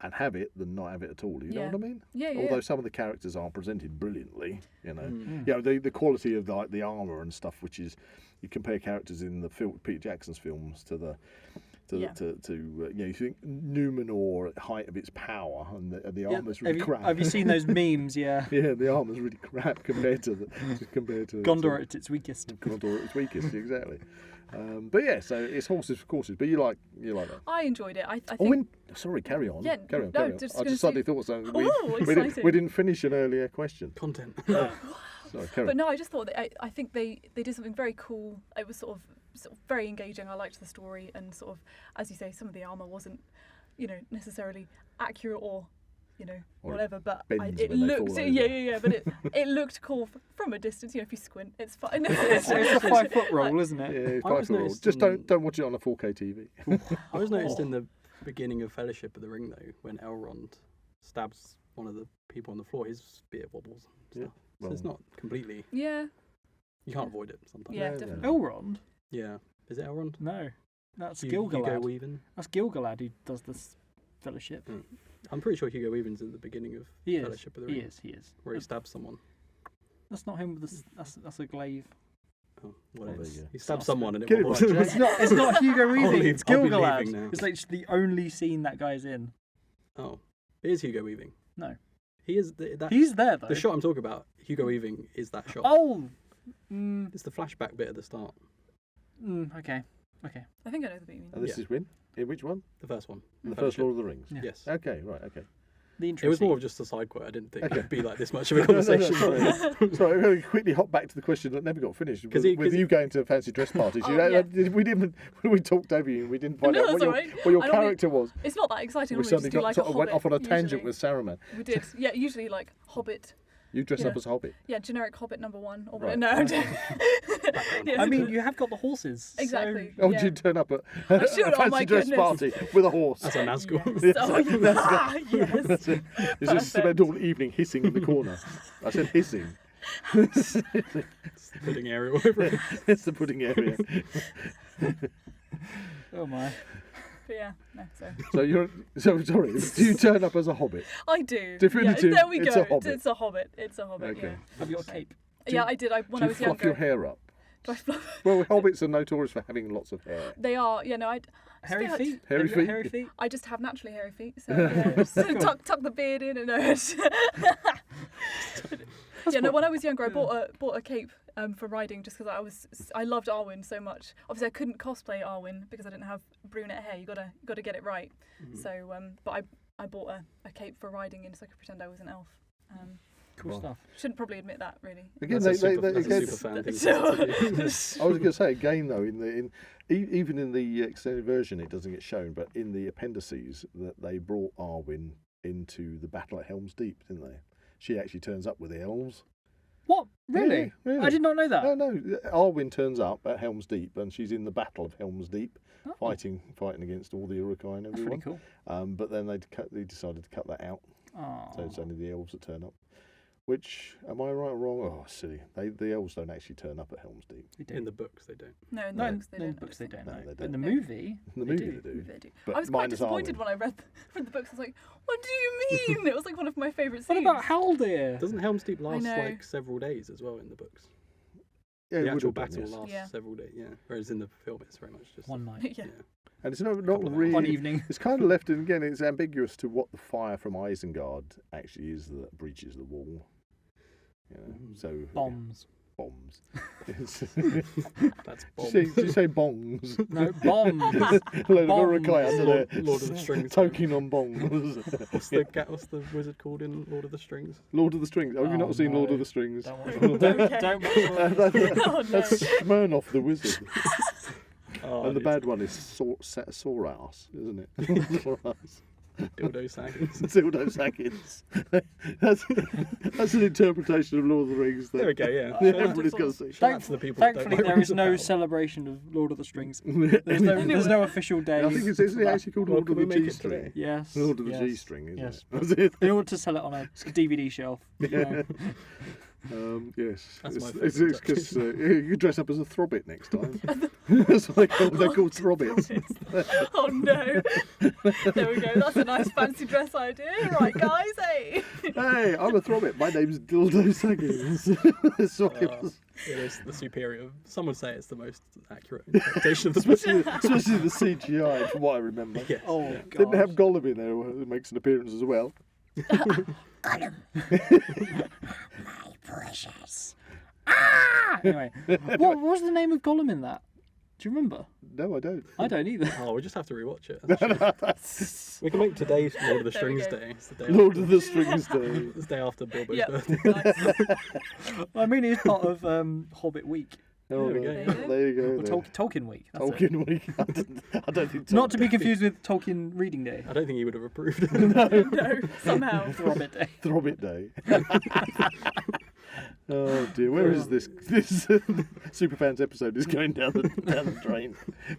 and have it than not have it at all. You know Yeah. what I mean? Yeah, yeah. Although some of the characters are presented brilliantly, Mm. the quality of the armor and stuff, which is you compare characters in the Peter Jackson's films to the. Yeah. You think Numenor at the height of its power, and the Yeah, armor's really crap. have you seen those memes? Yeah. Yeah, the armor's really crap compared to Gondor at its weakest. Gondor at its weakest, exactly. But yeah, so it's horses for courses. But you like that. I enjoyed it. I think. Sorry, carry on. Yeah, carry on. no, Carry on. just I gonna just suddenly say- thought something. Oh, We exciting. didn't finish an earlier question. Content. Sorry, carry But on. no, I just thought that I think they did something very cool. It was sort of very engaging. I liked the story, and sort of, as you say, some of the armor wasn't, necessarily accurate or, Or whatever. But bends it when they looked, fall yeah. But it looked cool from a distance. If you squint, it's fine. It's a 5 foot roll, isn't Yeah, it? it's I quite was cool. noticed Just in- don't watch it on a 4K TV. I was noticed in the beginning of Fellowship of the Ring, though, when Elrond stabs one of the people on the floor, his spear wobbles and Yeah, stuff. So it's not completely... Yeah, You can't avoid it sometimes. yeah, No, no. definitely. Elrond? Yeah. Is it Elrond? No. That's Hugo Gilgalad. Weaving? That's Gilgalad who does this fellowship. I'm pretty sure Hugo Weaving's at the beginning of He is. Fellowship of the He Ring. is. Where he stabs someone. That's not him with the... That's a glaive. Oh, well, there it's- you go. he stabs someone and it Get it wobbles. right, It's not. It's not Hugo Weaving. leave- It's I'll be Gilgalad. leaving now. It's like the only scene that guy's in. Oh, it is Hugo Weaving. No. He is that. He's there though. The shot I'm talking about, Hugo Weaving, is that shot. Oh. It's the flashback bit at the start. Okay. I think I know the bit you mean. And this Yeah. is when? In which one? The first one. In the first Fellowship. Lord of the Rings? Yeah. Yes. Okay, right, okay. The It intro was more scene. of just a side quote. I didn't think Okay. it'd be like this much of a conversation. Sorry, I'm going to quickly hop back to the question that never got finished. With you going to fancy dress parties, Oh, yeah. we talked over you and we didn't find No, out that's all right. what your I normally- character was. It's not that exciting. We We just suddenly do like a sort of went Hobbit, off on a tangent usually. with Saruman. We did. Yeah, usually like Hobbit. You dressed up Yeah. as a Hobbit. Yeah, generic Hobbit number 1. Or Right. No, I'm joking. Yeah. I mean, you have got the horses. Exactly. Oh, yeah. did you turn up at I a should, oh my fancy dress goodness. party with a horse? As a Nazgul. Yes. Oh, yeah. That's Yes. it. You just spent all evening hissing in the corner. I said hissing. It's the pudding area over it. It's the pudding area. Oh my. But yeah, no, so. So sorry. Do you turn up as a Hobbit? I do. Definitive, Yeah, there we it's go. a Hobbit. It's a Hobbit. It's a Hobbit, Okay. yeah. Have you got a cape? Yeah, I did. When Do I you was fluff younger. your hair up? Do I fluff? Well, hobbits are notorious for having lots of hair. They are. Yeah, no, Hairy still- feet? Hairy Have you got feet? Hairy feet? I just have naturally hairy feet, so yeah, just tuck the beard in and yeah, no. When I was younger, I bought a cape for riding just because I loved Arwen so much. Obviously, I couldn't cosplay Arwen because I didn't have brunette hair. You gotta get it right. So, but I bought a cape for riding in, so I could pretend I was an elf. Cool Wow. stuff. Shouldn't probably admit that really. Again, That's a again, super fan thing. So- to do. I was going to say again though, even in the extended version, it doesn't get shown, but in the appendices that they brought Arwen into the battle at Helm's Deep, didn't they? She actually turns up with the elves. What? Really? Yeah, really. I did not know that. No, Arwen turns up at Helm's Deep, and she's in the battle of Helm's Deep, Oh. fighting against all the Uruk-hai and That's everyone. pretty cool. But then they decided to cut that out, Oh. so it's only the elves that turn up. Which, am I right or wrong? Oh, silly. The elves don't actually turn up at Helm's Deep. They do. In the books, they don't. No, in No, the in books they the don't. books they don't. No, No, they But in the don't. movie, In the they movie do. they do. They do. But I was quite minus disappointed Arwen. when I read the books. I was like, "What do you mean?" It was like one of my favourite What scenes. about Haldir? Doesn't Helm's Deep last know. like several days as well in the books? Yeah, it The would actual have done, battle yes. lasts Yeah. several days, yeah. Whereas in the film, it's very much just One night. Yeah. And it's not Couple of really. One evening. It's kind of left in again. It's ambiguous to what the fire from Isengard actually is that breaches the wall. You know, so Bombs. bombs. That's Did you say bongs? No, bombs. A load of Bombs. Uruk-hai under there, Lord of the Strings. toking on bongs. What's the wizard called in Lord of the Strings? Lord of the Strings. Oh, have you Oh, not seen Lord no. of the Strings? Don't watch it. Don't Okay. watch it. Oh, no. That's Smirnoff the wizard. Oh, And the it's bad one is Soras, isn't it? Soras. dildo saggins. Dildo Sackins. That's an interpretation of Lord of the Rings. There we go, yeah. Everybody's got to see. Shout out to the people that don't Thankfully, like there is Wizard no Battle. celebration of Lord of the Strings. There's no official day. I think it's isn't it actually called Well, Lord of can the we make it G-string. today? Yes. Lord of the yes, G-string, isn't yes. it? In order to sell it on a DVD shelf. you know. Yes. That's my It's favourite because you could dress up as a throbbit next time. That's what they're called throbbits. Oh no! There we go. That's a nice fancy dress idea, right, guys? Hey. Hey, I'm a throbbit. My name's Dildo Saggins. That's what it was. It is the superior. Some would say it's the most accurate interpretation of the book. Especially the CGI, from what I remember. Yes. Oh, yeah. God. Didn't have Gollum in there who makes an appearance as well. Precious. Ah! Anyway, what was the name of Gollum in that? Do you remember? No, I don't. I don't either. Oh, we just have to rewatch it. We can make today's Lord of the There we Strings go. Day. It's the day Lord after, of the Strings Day. it's the day after Bilbo's Yep. birthday. Nice. I mean, it's part of Hobbit Week. Oh, There we go. no. There you go. Or then. Tolkien Week. That's it. Tolkien Week. I don't think Not to be confused with Tolkien Reading Day. I don't think he would have approved. No, somehow. Throbbit Day. Throbbit Day. Oh dear, where is this? This Superfans episode is going down the drain,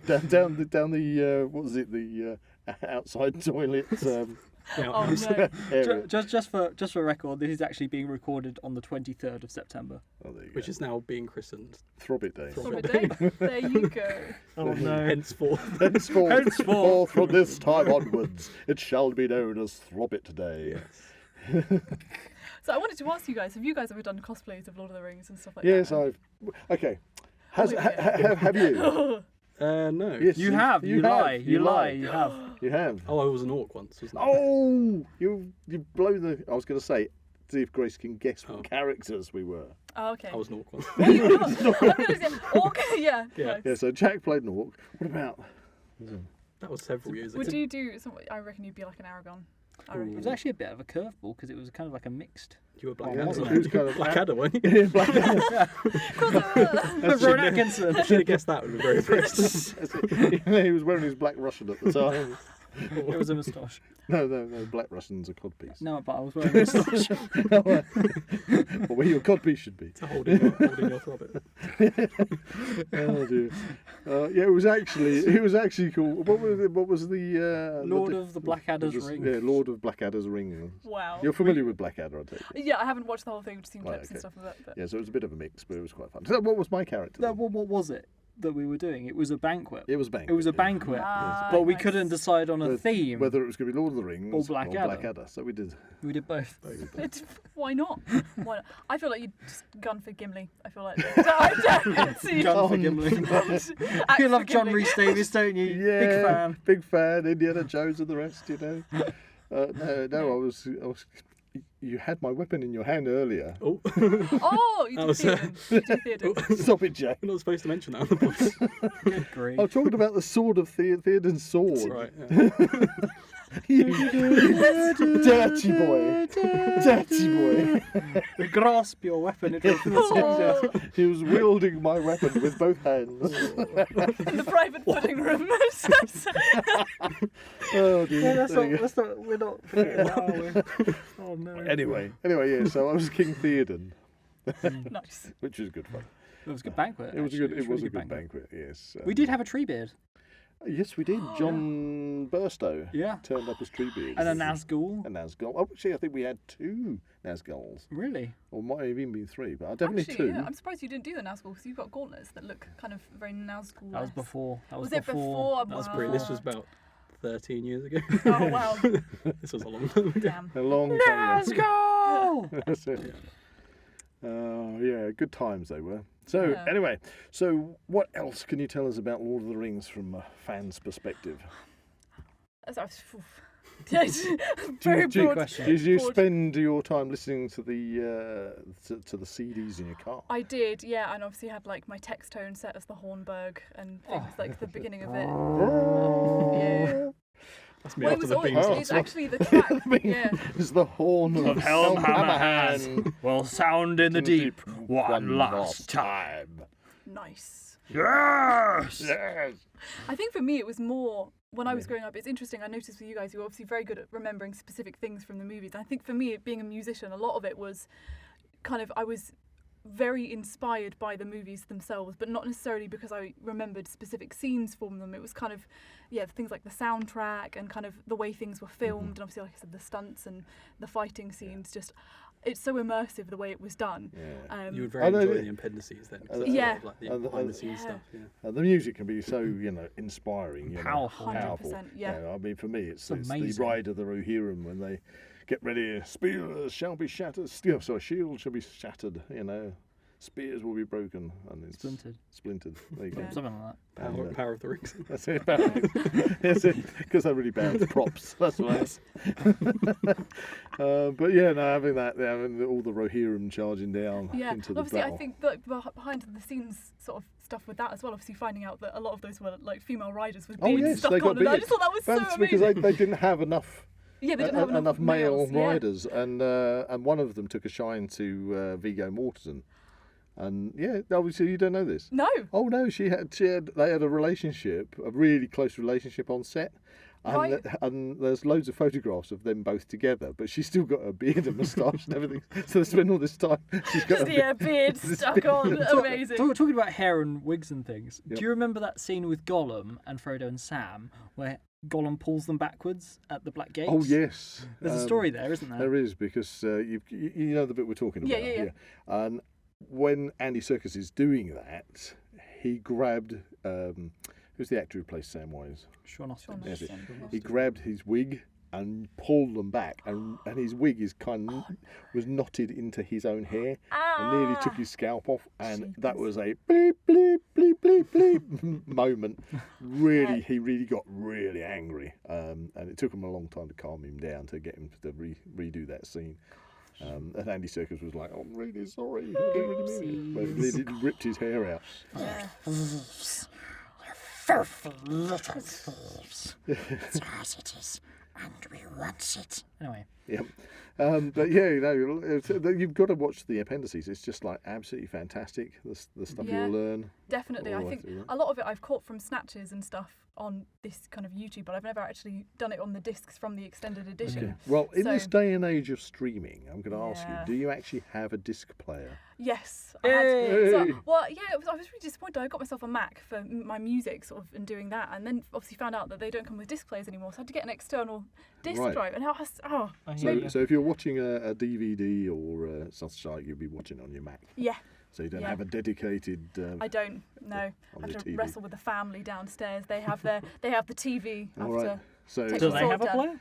down the what was it? The outside toilet Yeah. Oh no. area. Just for record, this is actually being recorded on the 23rd of September. Oh, there you Which go. is now being christened. Throbbit Day. Throbbit Sorry, Dave. There you go. Oh Henceforth. Henceforth, from this time onwards, it shall be known as Throbbit Day. So I wanted to ask you guys: have you guys ever done cosplays of Lord of the Rings and stuff like Yes, that? I've. Okay, Oh, yeah. have you? No. Yes, You have. You lie. You lie. You have. You have. Oh, I was an orc once, wasn't I? Oh, you blow the. I was going to say, see if Grace can guess what Oh. characters we were. Oh, okay. I was an orc once. I'm gonna say orc. Yeah. Yeah. no. Yeah, so Jack played an orc. What about? That was several years ago. Would you do? I reckon you'd be like an Aragon. I reckon. It was actually a bit of a curveball because it was kind of like a mixed. You were Yeah, Blackadder. he was kind of Blackadder, weren't you? Yeah, Blackadder. Ron Atkinson. I should have guessed that. Would have been very impressed. He was wearing his black Russian at the time. It was a moustache. No, black Russian's a codpiece. No, but I was wearing a moustache. Well, where your codpiece should be. To holding your Hobbit. Oh dear. Yeah, it was actually called. What was the Lord of the Blackadder's Ring. Yeah, Lord of Blackadder's Ring. Wow. You're familiar with Blackadder, I take it. Yeah, I haven't watched the whole thing. Just seen Right, clips and okay. stuff of it. But... Yeah, so it was a bit of a mix, but it was quite fun. So what was my character? No, then? what was it that we were doing? It was a banquet. It was banquet. It was a yeah. banquet, Ah, but we nice. couldn't decide on a Whether- theme. Whether it was going to be Lord of the Rings Or Blackadder. So we did. We did both. Why not? Why not? I feel like you'd just gone for Gimli. I feel like. I don't see. Gun for Gimli. You love John Rhys Davies, don't you? Yeah, Big fan. Big fan. Indiana Jones and the rest, you know. No, I was. You had my weapon in your hand earlier. Oh, Oh, you That did was, Theoden. You did Theoden. Stop it, Jack. you're not supposed to mention that on the podcast. Good grief. I'm talking about the sword of Theoden's sword. Right. Yeah. You dirty boy. Dirty boy. Grasp your weapon. It was from the soldier. Oh, He was wielding my weapon with both hands. in the private pudding room. Oh dear. Yeah, that's There you not, go. that's not, we're not forgetting that, are we? Oh no. Anyway, yeah. So I was King Theoden, Nice. which was good fun. It was a good banquet. It was a actually. good. It was a good banquet. Yes. We did have a tree beard. Yes, we did. John Burstow Yeah. turned up as Treebeard. And a Nazgul. A Nazgul. Oh, actually, I think we had 2 Nazguls. Really? Or might have even been 3, but definitely Actually, 2. yeah, I'm surprised you didn't do the Nazgul because you've got gauntlets that look kind of very Nazgul. That was before. That was, Was it before? That was Wow. Brilliant. This was about 13 years ago. Oh wow! This was a long time ago. Damn. A long time ago. Nazgul! That's it. Yeah, good times they were. So, Yeah. anyway, so what else can you tell us about Lord of the Rings from a fan's perspective? Yes, very Two broad. questions. Did you broad. spend your time listening to the to the CDs in your car? I did, yeah, and obviously had like my text tone set as the Hornburg and things like the beginning of it. Yeah. That's me Well, it after was the always, beans. it's actually the track. Yeah. It's the horn of Helm Hammerhand. will sound in the deep one last time. Nice. Yes! Yes. I think for me it was more when I was growing up. It's interesting. I noticed with you guys, you were obviously very good at remembering specific things from the movies. And I think for me, being a musician, a lot of it was kind of I was very inspired by the movies themselves, but not necessarily because I remembered specific scenes from them. It was kind of things like the soundtrack and kind of the way things were filmed, and obviously, like I said, the stunts and the fighting scenes. Just it's so immersive the way it was done. Yeah. You would I very know enjoy that- the appendices then. 'cause that's Yeah. sort of like the And- behind the scenes yeah. stuff. Yeah. And the music can be so, inspiring. Powerful. 100%, yeah. You know, I mean, for me, it's the amazing. Ride of the Rohirrim when they get ready. Spears shall be shattered. Shields shall be shattered. Spears will be broken and it's Splintered. There you go. Yeah. Something like And, Power of the Rings. That's it. That's it. Because they're really bad with props. That's right. But yeah, no, having all the Rohirrim charging down Yeah, into the obviously, battle. I think that behind the scenes sort of stuff with that as well. Obviously, finding out that a lot of those were like female riders with Oh beards yes, stuck they got on, and I beards. just thought that was That's so because amazing. they didn't have enough. Yeah, they didn't have enough male males, yeah. riders, and one of them took a shine to Viggo Mortensen, and yeah, obviously you don't know this. No. Oh no, they had a relationship, a really close relationship on set. And, Right. and there's loads of photographs of them both together, but she's still got a beard and moustache and everything. So they spend all this time. She's got Just beard stuck on. Amazing. Talking about hair and wigs and things, Yep. do you remember that scene with Gollum and Frodo and Sam where Gollum pulls them backwards at the Black Gates? Oh yes, There's a story there, isn't there? There is, because you know the bit we're talking about. Yeah. And when Andy Serkis is doing that, he grabbed who's the actor who plays Samwise? Sean Austin. Yes, Austin. He grabbed his wig and pulled them back, and his wig is was knotted into his own hair, and nearly took his scalp off, and that was a bleep bleep bleep bleep bleep moment. Really, he really got really angry, and it took him a long time to calm him down to get him to redo that scene. And Andy Serkis was like, "I'm really sorry," but he ripped his hair out. Yeah. filthy little thieves. It's ours it is, and we want it. Anyway. Yep. But yeah, you've got to watch the appendices. It's just like absolutely fantastic. The stuff Yeah. you'll learn. Definitely. all I the way think through that. a lot of it I've caught from snatches and stuff on this kind of YouTube, but I've never actually done it on the discs from the extended edition. Okay. Well, in So- this day and age of streaming, I'm going to ask you: Yeah. do you actually have a disc player? Yes, I had. So, Hey! well, yeah, I was really disappointed. I got myself a Mac for my music, sort of, and doing that, and then obviously found out that they don't come with disc players anymore. So I had to get an external disc Right. drive, and now So if you're watching a DVD or such like, you'll be watching on your Mac. yeah, So you don't Yeah. have a dedicated. I don't. No, on I the have to TV. wrestle with the family downstairs. They have the TV. I All have right. So take Do the they sword have a down. player?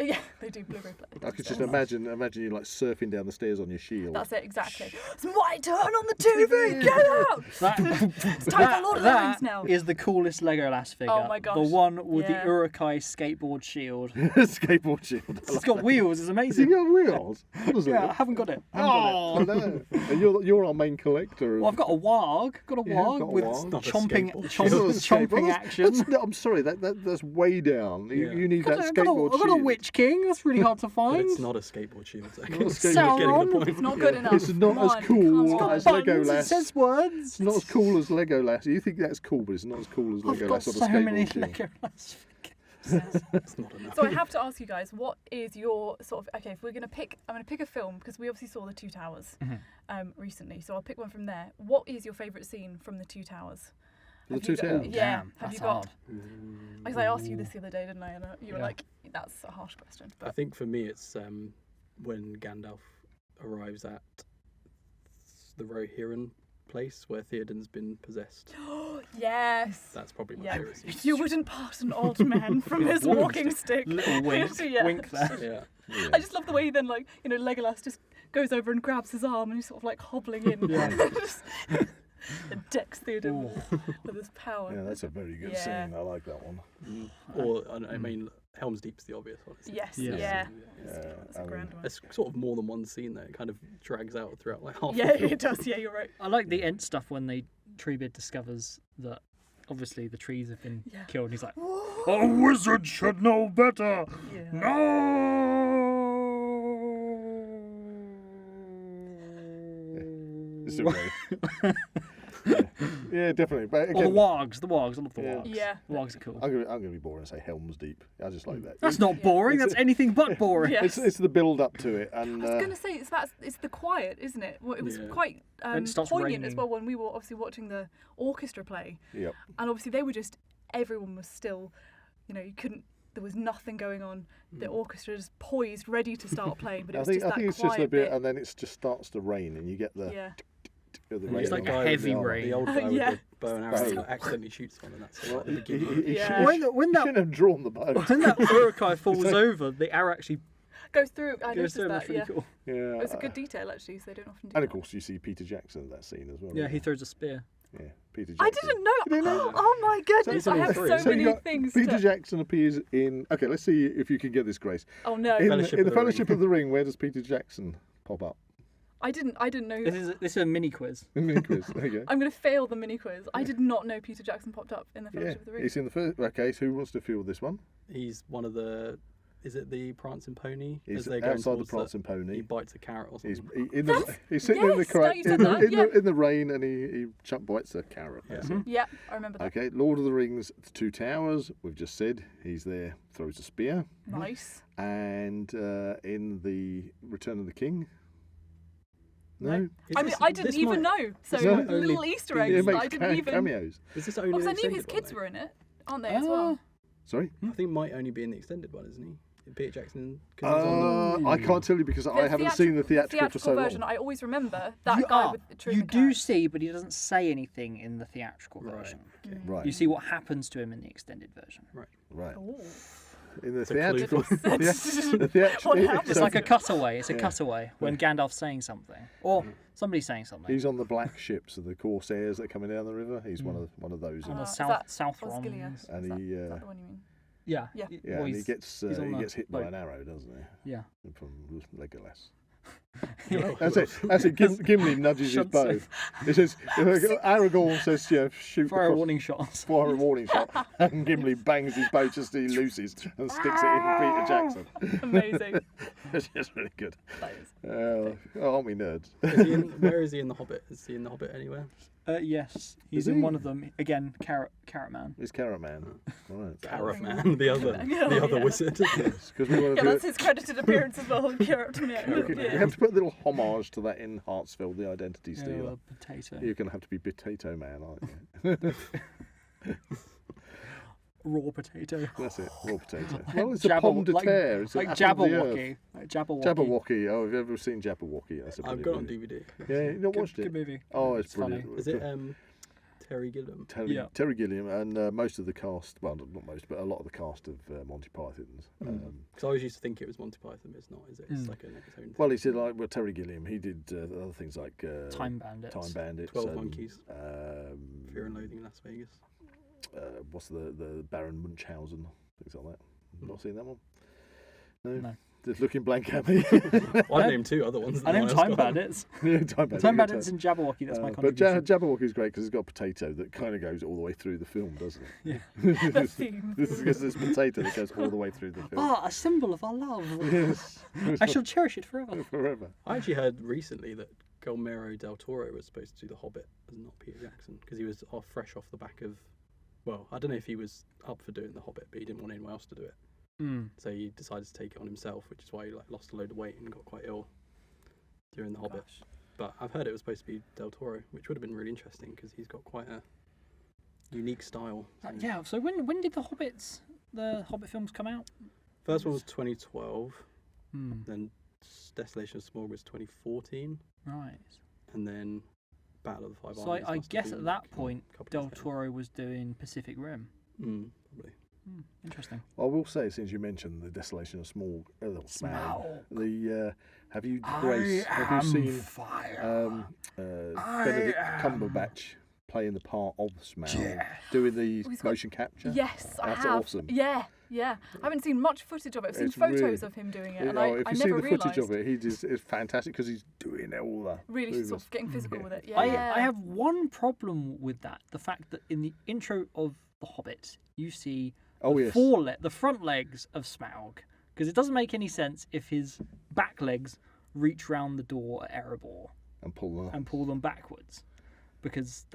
Yeah, they do Blu-ray player. I could just downstairs. imagine you like surfing down the stairs on your shield. That's it, exactly. It's my turn on the TV. Get out! That, It's time for Lord of the Rings now. is the coolest Legolas figure. Oh my gosh, The one with yeah. the Urukai skateboard shield. Skateboard shield. It's got wheels. It's Has he amazing. got wheels? Honestly. Yeah, I haven't got it. Oh no! And you're our main collector. Of... Well, I've got a warg. Got a Yeah, warg got a with warg. Not a chomping, skateboard It's not a skateboard. chomping action. No, I'm sorry, that's way down. Yeah. You need that I've got skateboard a shield. Witch King. That's really hard to But find. it's not a skateboard shield. So Not a skateboard Sauron. It's not good enough. It's not Come as on, cool come on. as Buttons, Legolas. it says words. It's not as cool as Legolas. You think that's cool, but it's not as cool as I've got Legolas on so a skateboard many shield. Legolas figures. it's not enough. So I have to ask you guys, what is your sort of if we're gonna pick, I'm gonna pick a film because we obviously saw the Two Towers recently. So I'll pick one from there. What is your favourite scene from the Two Towers? The Have Two you got- Towers? Yeah. Damn, Have that's you got? hard. Because I asked you this the other day, didn't I? And you were Yeah. like, "That's a harsh question." I think for me it's when Gandalf arrives at the Rohirrim place where Theoden's been possessed. Yes. That's probably my Yeah. favourite scene. You wouldn't part an old man from his walking stick. Little wink, Yeah. wink there. Yeah. Yeah. I just love the way he then, like, Legolas just goes over and grabs his arm and he's sort of like hobbling in. Yeah. Just- and decks Theoden with his power. Yeah, that's a very good Yeah. scene. I like that one. Or I mean, Helm's Deep's the obvious one. isn't it? Yes, Yeah. yeah. Yeah, That's a grand one. It's sort of more than one scene that it kind of drags out throughout like half. Yeah, the film. it does. Yeah, you're right. I like the Ent stuff when Treebeard discovers that obviously the trees have been Yeah. killed. And he's like, a wizard should know better. Yeah. It's No. a very... yeah, definitely. But Or the again, wargs. The wargs. I love the Yeah. wargs. Yeah. The wargs are cool. I'm gonna be boring and say Helm's Deep. I just like that. That's not boring. That's anything but boring. Yeah. It's the build up to it, and I was going to say it's the quiet, isn't it? Well, it was Yeah. quite it starts poignant as raining. well when we were obviously watching the orchestra play, yep. and obviously they were just everyone was still, you couldn't. There was nothing going on. The orchestra is poised, ready to start playing, but it I was think just that it's quiet just a bit, bit. and then it just starts to rain, and you get the Yeah. of the And rain. It's like on a the heavy armour. rain. The old guy Yeah. with the bow and arrow that accidentally shoots one, and that's Well, like the he beginning. Yeah. When he that shouldn't have drawn the bow. when that Urukai falls over, the arrow actually Goes through. I goes noticed through. that. That's really Yeah, cool. Yeah. it's a good detail actually. So they don't often do And of that. course, you see Peter Jackson in that scene as well. Yeah, he throws a spear. Yeah, Peter Jackson. I didn't know. You didn't know? Oh my goodness! So I have three. so So you many got things. Peter to... Jackson appears in. Okay, let's see if you can get this, Grace. Oh no! In, Fellowship in of the the Fellowship Ring. of the Ring, where does Peter Jackson pop up? I didn't know. This is a mini quiz. In mini quiz. There you go. I'm going to fail the mini quiz. I did not know Peter Jackson popped up in the Yeah, Fellowship of the Ring. he's in the first. Okay, so who wants to field this one? He's one of the. Is it the Prancing Pony? He's As they're going outside the towards Prancing He Pony. bites a carrot or He's something. he's sitting in the yes, cra- no, you said that, yeah. in the rain, and he chuck bites a carrot. Yeah. That's it. Yeah, I remember that. Okay, Lord of the Rings, The Two Towers. We've just said he's there, throws a spear, Nice. and in the Return of the King. No, No. I mean, I didn't even know. So No. little Easter be- eggs he that makes I didn't even. cameos. Is this only Because the I knew his extended one, kids though? were in it, aren't they as well? Sorry. I think might only be in the extended one, isn't he? Peter Jackson. 'Cause he's on I can't tell you because I haven't seen the theatrical for so version. long. I always remember that guy with the tree. You and the do carrot. see, but he doesn't say anything in the theatrical Right. version. Right. You see what happens to him in the extended version. Right. Ooh. In the a clue theatrical, for- the theatrical, What happened? It's like a cutaway. It's a Yeah. cutaway when Gandalf's saying something, or somebody's saying something. He's on the black ships of the Corsairs that are coming down the river. He's one of those. on the is south Osgiliath? Rons. Is And that- he, is that the one you mean? Yeah. Yeah. Yeah, Well, and he he's- gets he's on the hit by boat. an arrow, doesn't he? Yeah. From Legolas. That's it. That's it. Gimli nudges his Shunts bow. it. It says Aragorn says, shoot Fire a across- warning shots. fire a warning shot, and Gimli bangs his bow just as he looses and sticks it in Peter Jackson. Amazing. It's just really good. That is. Aren't we nerds? Where is he in the Hobbit? Is he in the Hobbit anywhere? Yes, he's Is in he? one of them again. Carrot Man. It's Carrot Man. Right. Carrot Man, the other Yeah. wizard. Because we want to Yeah, do that's his credited appearance as well. Carrot Man. We have to put a little homage to that in Hartsfield, the Identity Yeah, Stealer. a potato. You're going to have to be Potato Man, aren't you? Raw potato. That's it, raw potato. Well, it's a Jabber- pomme de like- terre. It's an Like apple of the earth. Jabberwocky. Like Jabberwocky. Jabberwocky. Oh, have you ever seen Jabberwocky? That's a I've brilliant got it on movie. DVD. Yeah, you've not Good, watched good it? movie. Oh, it's funny. brilliant. Is it Terry Gilliam? Yeah. Terry Gilliam and most of the cast, well, not most, but a lot of the cast of Monty Python's. Because I always used to think it was Monty Python, but it's not, is it? It's like its own thing. Well, he said, like, well, Terry Gilliam, he did other things like Time Bandits. Time Bandits, 12 Monkeys. um, Fear and Loathing in Las Vegas. what's the Baron Munchausen, things like that. Not seen that one? No. Just looking blank at me. Well, I named two other ones. I that no named one else Time got. Bandits. Yeah, Time Bandits. Time yeah, Bandits and Jabberwocky. That's my but contribution. Jabberwocky's great because it's got a potato that kind of goes all the way through the film, doesn't it? Yeah. The theme. This is this potato that goes all the way through the film. Ah, a symbol of our love. Yes. I shall cherish it forever. Forever. I actually heard recently that Guillermo del Toro was supposed to do The Hobbit and not Peter Jackson because he was fresh off the back of. Well, I don't know if he was up for doing The Hobbit, but he didn't want anyone else to do it. So he decided to take it on himself, which is why he lost a load of weight and got quite ill during The Hobbit. But I've heard it was supposed to be Del Toro, which would have been really interesting because he's got quite a unique style. So. Yeah. So when did the Hobbit films come out? First one was 2012, Hmm. then Desolation of Smaug was 2014, Right. and then Battle of the Five So Armies. I must have guess been at that a point, couple Del years later. Toro was doing Pacific Rim. Probably. Interesting. I will say, since you mentioned the Desolation of Smaug, the have you, Grace? Have you seen fire. Benedict Cumberbatch playing the part of Smaug, doing the he's got- motion capture? Yes, I That's have. awesome. Yeah. I haven't seen much footage of it. I've seen It's photos really- of him doing it, If and I you see never the realised. footage of it, it's fantastic because he's doing all the Really movements. sort of getting physical with it. Yeah. I have one problem with that. The fact that in the intro of The Hobbit, you see Oh, yes. the front legs of Smaug. Because it doesn't make any sense if his back legs reach round the door at Erebor and pull and pull them backwards. Because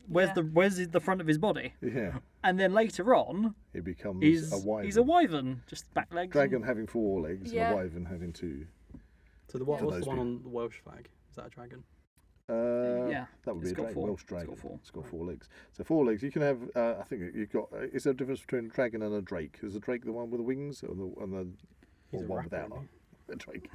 where's Yeah. the front of his body? Yeah, And then later on, he becomes he's a wyvern. he's a wyvern, just back legs. Dragon having 4 legs Yeah. and a wyvern having 2. So For what's those the one people. on the Welsh flag? Is that a dragon? Yeah, that would be it's a got dragon. 4. Welsh It's dragon. got 4. It's got 4 legs. So 4 legs. You can have. I think you've got. Is there a difference between a dragon and a drake? Is a drake the one with the wings, or the He's or a one rapper, without? isn't he? A drake.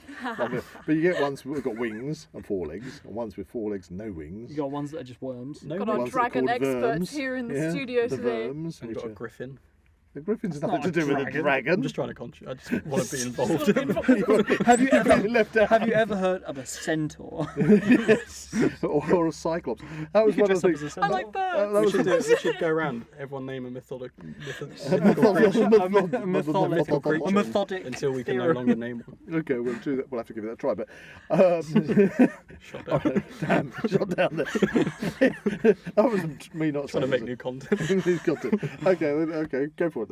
But you get ones who've got wings and 4 legs, and ones with 4 legs and no wings. You got ones that are just worms. No, Got The our ones that are dragon called experts verms. here in the Yeah, studio the today. verms, and which got a are- griffin. the griffin's not nothing to a do with a dragon. dragon. I'm just trying to I just want to be involved. Have you ever left out. have you ever heard of a centaur? Yes. or a cyclops. That was You could one of dress the up as things. a I centaur. like that. That we was should the- we should go around. Everyone name a mythological A methodic until we can no theory. longer name one. Okay, we'll do that. We'll have to give it a try. But Shut down. damn, shot down there. That wasn't me not Trying to saying make it. new content. He's got it. Okay, go for it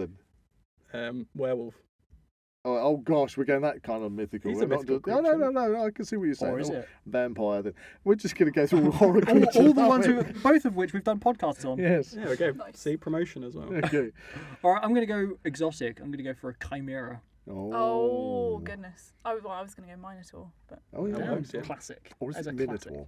then. Werewolf. Oh gosh, we're going that kind of mythical. He's We're a not mythical doing- no, creature. no. I can see what you're saying. Or is Oh, it? Vampire. Then we're just going to go through all horror creatures. all the aren't ones we? both of which we've done podcasts on. Yes. Yeah, okay. Nice. See, promotion as well. Okay. All right, I'm going to go exotic. I'm going to go for a chimera. Oh goodness. I was going to go Minotaur, but Oh yeah. That works, yeah. Classic. Or is As it a Minotaur?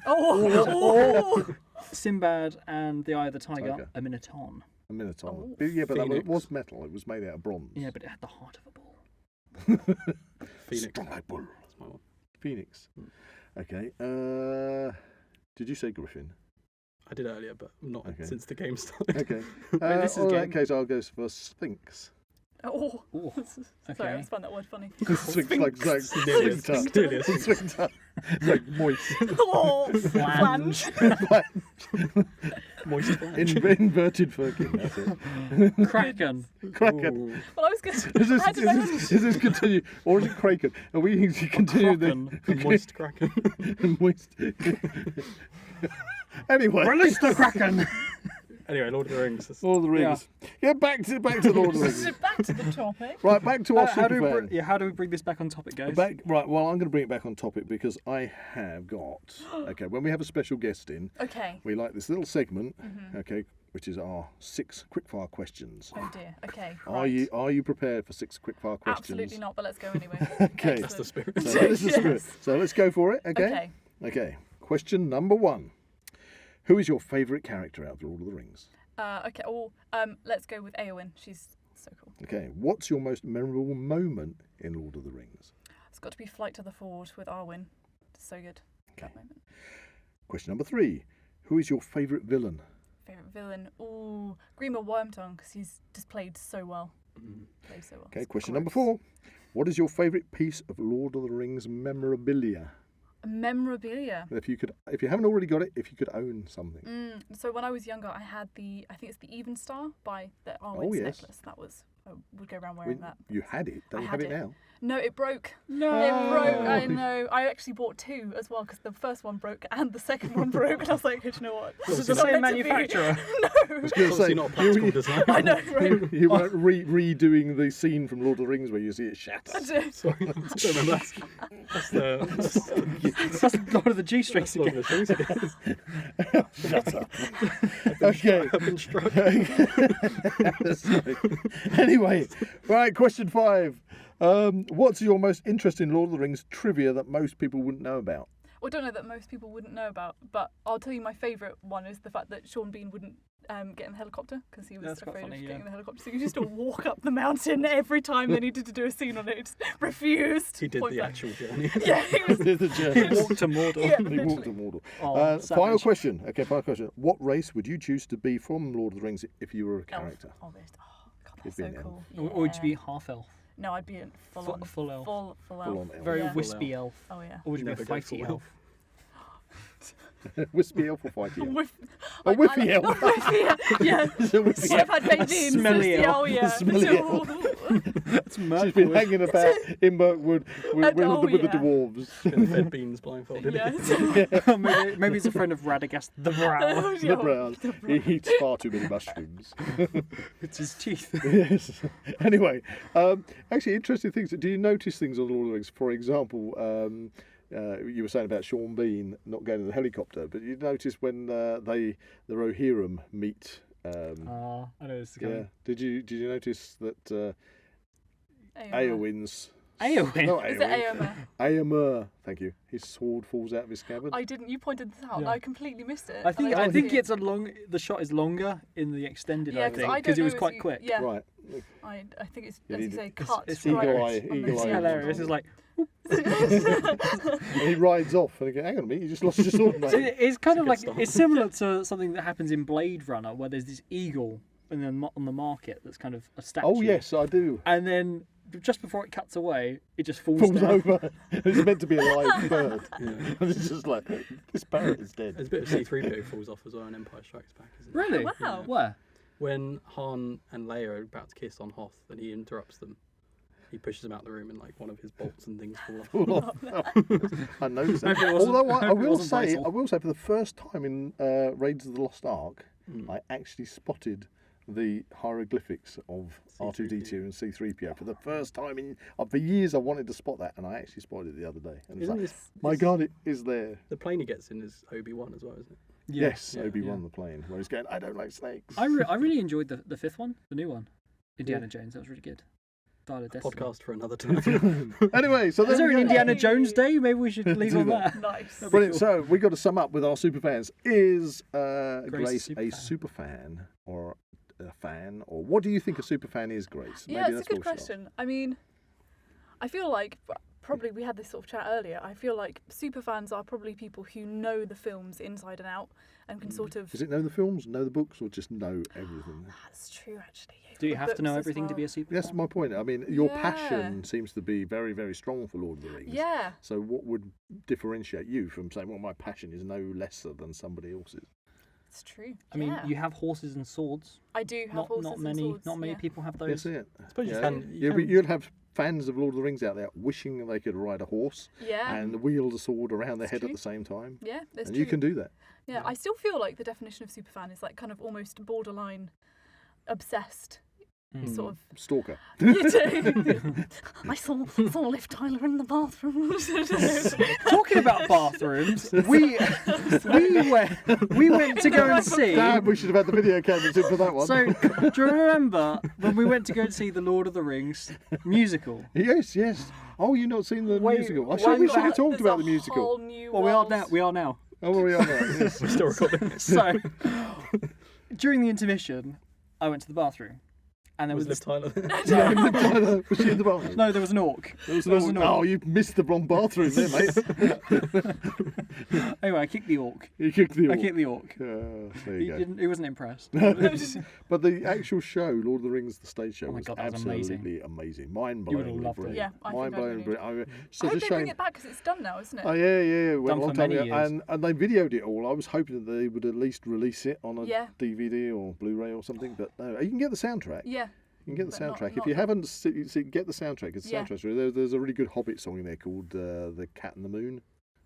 oh, Sinbad and the Eye of the Tiger, Tiger. a minotaur. A Minotaur. Oh. Yeah, but that Phoenix. was metal. It was made out of bronze. Yeah, but it had the heart of a bull. Phoenix. Strong like bull. That's my one. Phoenix. Okay. Did you say Griffin? I did earlier, but not Okay. since the game started. Okay. This is in game. that case, I'll go for Sphinx. Oh. Ooh, Sorry, I okay. just found that word funny. Sphincter. Like moist. Oh, flange. Moist flange. Inverted Firkin, that's it. Kraken. Kraken. Ooh. Well, I was going Is this continue, or is it Kraken? Are we continue Kraken. A moist kraken. the moist? Anyway, Release the Kraken! Anyway, Lord of the Rings. Lord of the Rings. Yeah, back to Lord of the Rings. Back to the topic. Right, back to our How do we superfan. how do we bring this back on topic, guys? Right, well, I'm going to bring it back on topic because I have got. Okay, when we have a special guest in, Okay. we like this little segment. Okay, which is our 6 quickfire questions. Oh dear. Okay. Are you prepared for 6 quickfire questions? Absolutely not, but let's go anyway. Okay. That's the spirit. So that is the spirit. So let's go for it. Okay. Okay. Okay. Question number 1. Who is your favourite character out of the Lord of the Rings? Okay. Oh, let's go with Eowyn. She's so cool. Okay. What's your most memorable moment in Lord of the Rings? It's got to be Flight to the Ford with Arwen. It's so good. Okay. That moment. Question number 3. Who is your favourite villain? Favorite villain? Ooh, Grima Wormtongue, because he's just played so well. Played so well. Okay. It's Question gross. number 4. What is your favourite piece of Lord of the Rings memorabilia? Memorabilia. If you haven't already got it, if you could own something. So when I was younger, I had I think it's the Even Star by the Arwen's yes. necklace. That was, I would go around wearing When that. you had it. Don't I you had have it it. now? No, it broke. No. It broke. I Oh. know. I actually bought 2 as well because the first one broke and the second one broke. And I was like, "Do you know what? This is the It's not same meant to be." manufacturer. I was going to say, Obviously not practical design. I know, right? you weren't redoing the scene from Lord of the Rings where you see it shatter. Sorry, I don't remember that. That's the That's Lord of the G-strings that's Lord again. of the Rings again. Shut up. Okay. I've been struck. Anyway, right, question 5. What's your most interesting Lord of the Rings trivia that most people wouldn't know about? Well, I don't know that most people wouldn't know about, but I'll tell you my favourite one is the fact that Sean Bean wouldn't get in the helicopter because he was That's quite afraid funny, of yeah. getting in the helicopter. So he used to walk up the mountain every time they needed to do a scene on it. He just refused. He did point the blank. actual journey. Yeah, he was. The journey. He walked to Mordor. Yeah. He walked to Mordor. Oh, Final savage. question. Okay, final question. What race would you choose to be from Lord of the Rings if you were a Elf. character? Oh, God, You'd that's be so an cool. Or would you be Yeah. half elf? No, I'd be a full on. Full elf. Full Full elf. on elf. Very Yeah. wispy elf. Oh, yeah. Or would you be a Never go fighty full elf? Wispy elf or fighty elf? Whiff. A whiffy elf. A whiffy elf. Yeah. It's a whiffy Well, elf. I've had baked beans. smelly it's the- elf. Oh, yeah. Smelly elf. That's She's murky. been hanging about in Mirkwood with the yeah. dwarves. Been fed beans blindfolded. Yeah. maybe he's a friend of Radagast the Brow. The brows. He eats far too many mushrooms. It's his teeth. Yes. Anyway, actually, interesting things. Do you notice things on Lord of the Rings? For example, you were saying about Sean Bean not going in the helicopter, but you notice when the Rohirrim meet. I know this is Yeah. going. Did you notice that Eowyn. Eowyn's Eowyn? not Is it Eowyn, Eomer? Eomer, thank you. His sword falls out of his scabbard. I didn't. You pointed this out. Yeah. I completely missed it. I think and I didn't think see it. it's a long. The shot is longer in the extended. Yeah, I because think I because don't it was know quite if quick. Yeah, Right. I think it's Yeah, as you he say, did- cut. it's right eagle eye- on the eagle It's eye. scene. hilarious. It's like And he rides off, and I go, "Hang on a minute, you just lost your sword, so mate." it's kind a of good like start. it's similar to something that happens in Blade Runner where there's this eagle and then on the market that's kind of a statue. Oh yes, I do. And then just before it cuts away, it just falls Falls down. over. It's meant to be a live bird. Yeah. And it's just like, this parrot is dead. There's a bit of C-3PO falls off as well in Empire Strikes Back, isn't it? Really? Wow. Where? When Han and Leia are about to kiss on Hoth and he interrupts them, he pushes them out the room and like one of his bolts and things fall off. I noticed that. Hope it wasn't- Although I hope it will wasn't say, Vital. for the first time in Raids of the Lost Ark, I actually spotted the hieroglyphics of R2D2 and C3PO for the first time in. For years, I wanted to spot that, and I actually spotted it the other day. And it's Isn't like, this, my God, it is there. the plane he gets in is Obi-Wan as well, isn't it? Yeah. Yes, yeah, Obi-Wan the plane, where he's going, I don't like snakes. I really enjoyed the fifth one, the new one, Indiana Jones. That was really good. Dial of Destiny. Podcast for another time. Anyway, so Is there there we an go. Indiana Jones Day? Maybe we should leave Do on that. that. Nice. Brilliant. So we got to sum up with our superfans. Is Grace Grace a superfan or a fan, or what do you think a superfan is, Grace? Yeah, Maybe it's a that's good what we'll start. question. I mean, I feel like probably we had this sort of chat earlier. I feel like superfans are probably people who know the films inside and out and can sort of. Is it know the films, know the books, or just know everything? That's true, actually. Do you The have to know books as everything to be a well. super That's fan? my point. I mean, your Yeah. passion seems to be very, very strong for Lord of the Rings. Yeah. So what would differentiate you from saying, well, my passion is no lesser than somebody else's? It's true. I mean, yeah. you have horses and swords. I do have Not horses not and many swords. not many yeah. people have That's those. it. I suppose Yeah. you can. You'd have fans of Lord of the Rings out there wishing they could ride a horse Yeah. and wield a sword around their It's head true. at the same time. Yeah, that's And true. you can do that. Yeah, I still feel like the definition of superfan is like kind of almost borderline obsessed. Sort of. Stalker. You do. I saw Liv Tyler in the bathroom. Talking about bathrooms, we went to go and see. Damn, we should have had the video cameras in for that one. So, do you remember when we went to go and see the Lord of the Rings musical? Yes. Oh, you've not seen the Wait, musical? I thought we should have talked about the musical. Well, we are now. Oh, well, we are now. Yes. We're still recording. So, during the intermission, I went to the bathroom, and there Was was Liv this... Tyler? Yeah, was she in the bathroom? No, there was an orc. There was an orc. Oh, you missed the wrong bathroom there, mate. Anyway, I kicked the orc. You kicked the orc. I kicked the orc. There He you go. didn't. He wasn't impressed. But the actual show, Lord of the Rings, the stage show, Oh my was God, that was amazing. absolutely amazing. Mind You would have blowingly loved it. brilliant. Yeah, I think Mind I blowing really brilliant. I Such hope a they bring shame. it back because it's done now, isn't it? Oh yeah, it went Done a long for time many ago, years. and they videoed it all. I was hoping that they would at least release it on a Yeah. DVD or Blu-ray or something, but no. You can get the soundtrack. Yeah. You can get the But not- soundtrack. If not you the- haven't, get the soundtrack. It's the Yeah. soundtrack's really, there's a really good Hobbit song in there called "The Cat and the Moon."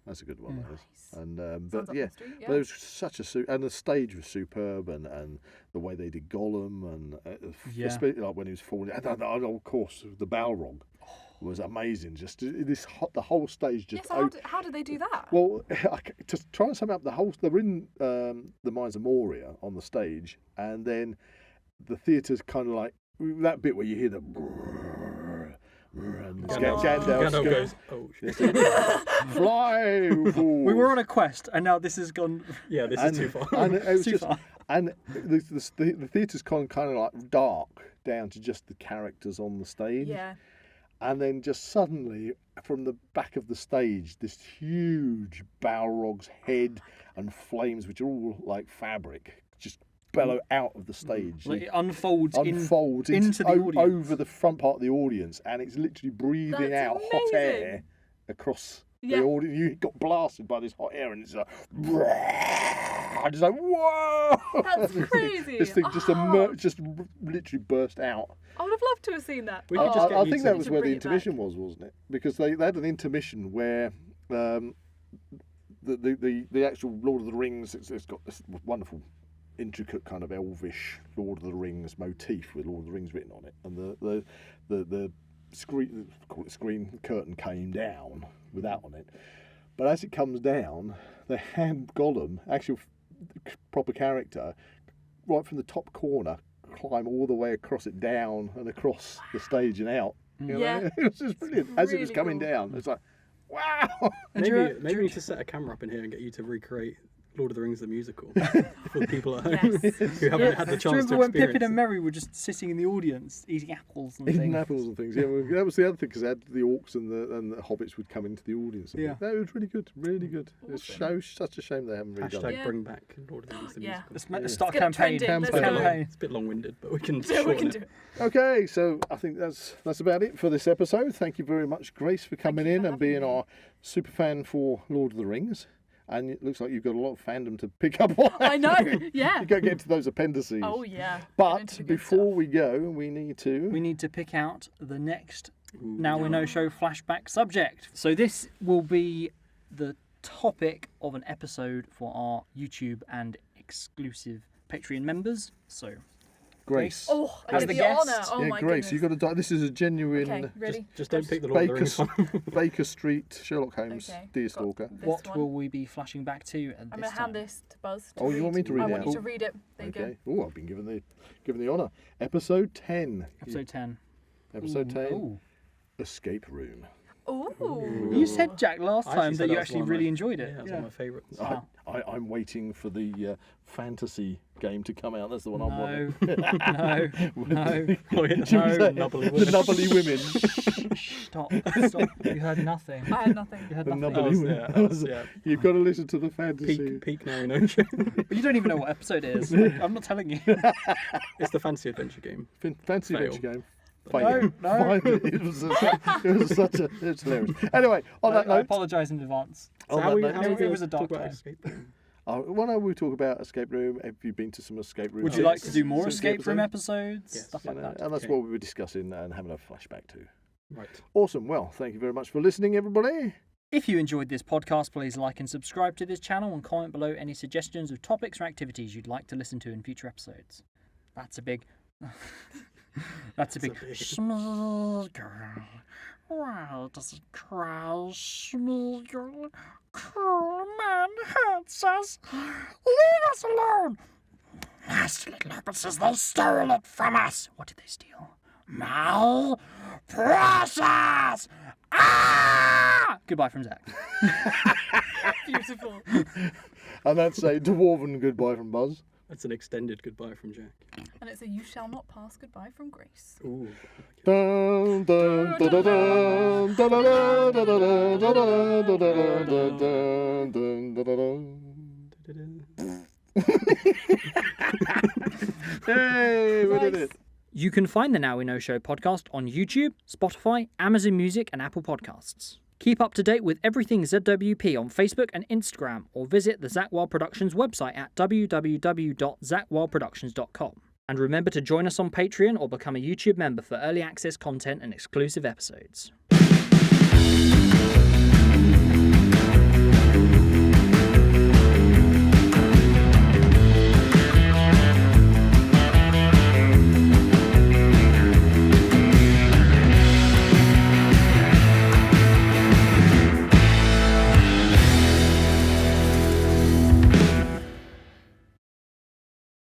That's a good one. That is. Nice. And Sounds but up yeah, my street, but it was such a and the stage was superb, and the way they did Gollum, and Yeah. especially like when he was falling, and of course the Balrog was amazing. Just the whole stage just. Yes, so how did they do that? Well, to try and sum up the whole, they're in the Mines of Moria on the stage, and then the theatre's kind of like that bit where you hear the. And Gandalf Gandalf goes, goes, oh shit. fly, fools." We were on a quest, and now this has gone Yeah, this is too far. And it was too just, far. and the theatre's kind of like dark down to just the characters on the stage. Yeah. And then just suddenly, from the back of the stage, this huge Balrog's head and flames, which are all like fabric, just bellow out of the stage. Like, it unfolds into into the audience. over the front part of the audience, and it's literally breathing That's out hot air amazing. across Yeah. the audience. You got blasted by this hot air, and it's like, I just like, whoa! That's crazy. This thing just Oh. just literally burst out. I would have loved to have seen that. We could just get I you think to- that was to where the bring it back. intermission was, wasn't it? Because they had an intermission where the actual Lord of the Rings, it's got this wonderful, intricate kind of elvish Lord of the Rings motif with Lord of the Rings written on it, and the screen, call it screen curtain, came down with that on it. But as it comes down, they had Gollum, actual proper character, right from the top corner, climb all the way across it, down and across the stage and out. You know? Yeah. It was just brilliant. As it was Really coming cool. down, it's like, wow. And Maybe we need to set a camera up in here and get you to recreate Lord of the Rings the musical for the people at home Yes. who haven't had the Do you chance to remember when Pippin experience and it. Merry were just sitting in the audience eating apples and Eating things? apples and things. Yeah, well, that was the other thing, because they had the orcs and the hobbits would come into the audience. And Yeah. that was really good, really good. It's such a shame they haven't really done Hashtag it. Yeah. bring back Lord of the Rings the Yeah. musical. Let's start a Let's get it campaign. trending, let's go. Campaign. It's a bit long-winded, but we can Yeah, we shorten can it. do it. Okay, so I think that's about it for this episode. Thank you very much, Grace, for coming you in for and having being me. our super fan for Lord of the Rings. And it looks like you've got a lot of fandom to pick up on. I know. Yeah. You got to get to those appendices. Oh yeah. Get into But the good before stuff. we go, we need to. pick out the next Now We Know Show flashback subject. So this will be the topic of an episode for our YouTube and exclusive Patreon members. So Grace. Oh, I As get the the guest. honour. Oh yeah, my Grace, goodness. you got to. This is a genuine Okay, ready? Just don't pick the Lord of the Rings one. Baker Street Sherlock Holmes Okay, Deer got Stalker. this what one. will we be flashing back to at I'm this going to hand time? this to Buzz. To Oh, you want me to read I it want out? you to read it. There you Okay. Oh, I've been given the honour. Episode 10. Episode 10. Episode 10. Ooh. Escape Room. go. Ooh. You said, Jack, last I time said that you was actually one of really my- enjoyed it. Yeah, it was one of my favourites. Wow. I'm waiting for the fantasy game to come out. That's the one I'm wanting. No. Oh, yeah, The nubbly women. nubbly women. Stop. You heard nothing. I had nothing. You heard The nothing. nubbly Yeah, women. yeah. You've got to listen to the fantasy. Peak now, you know. But you don't even know what episode it is. I'm not telling you. It's the fantasy adventure game. Fancy Fail. adventure game. No. It was hilarious. Anyway, on that I note, apologise in advance. So On how that we, note- how we It gonna was a dark talk about time. escape room? why don't we talk about escape room? Have you been to some escape rooms? Would you like to do more since the escape room episode? episodes? Yes. Stuff like that. And that's Okay. what we were discussing and having a flashback to. Right. Awesome. Well, thank you very much for listening, everybody. If you enjoyed this podcast, please like and subscribe to this channel and comment below any suggestions of topics or activities you'd like to listen to in future episodes. That's a big... That's a big... a big- Smaug. Why does it cry, Smaug? Cruel man hurts us. Leave us alone. Nasty little hobbitses, they stole it from us. What did they steal? My precious! Ah! Goodbye from Zach. Beautiful. And that's a dwarven goodbye from Buzz. That's an extended goodbye from Jack. And it's a you shall not pass goodbye from Grace. Ooh. Dun, dun, dun, dun, dun, dun, dun, dun, dun, dun, dun, dun, dun, dun. Hey, we did it. You can find the Now We Know Show podcast on YouTube, Spotify, Amazon Music, and Apple Podcasts. Keep up to date with everything ZWP on Facebook and Instagram, or visit the Zak Wylde Productions website at www.zakwyldeproductions.com. And remember to join us on Patreon or become a YouTube member for early access content and exclusive episodes.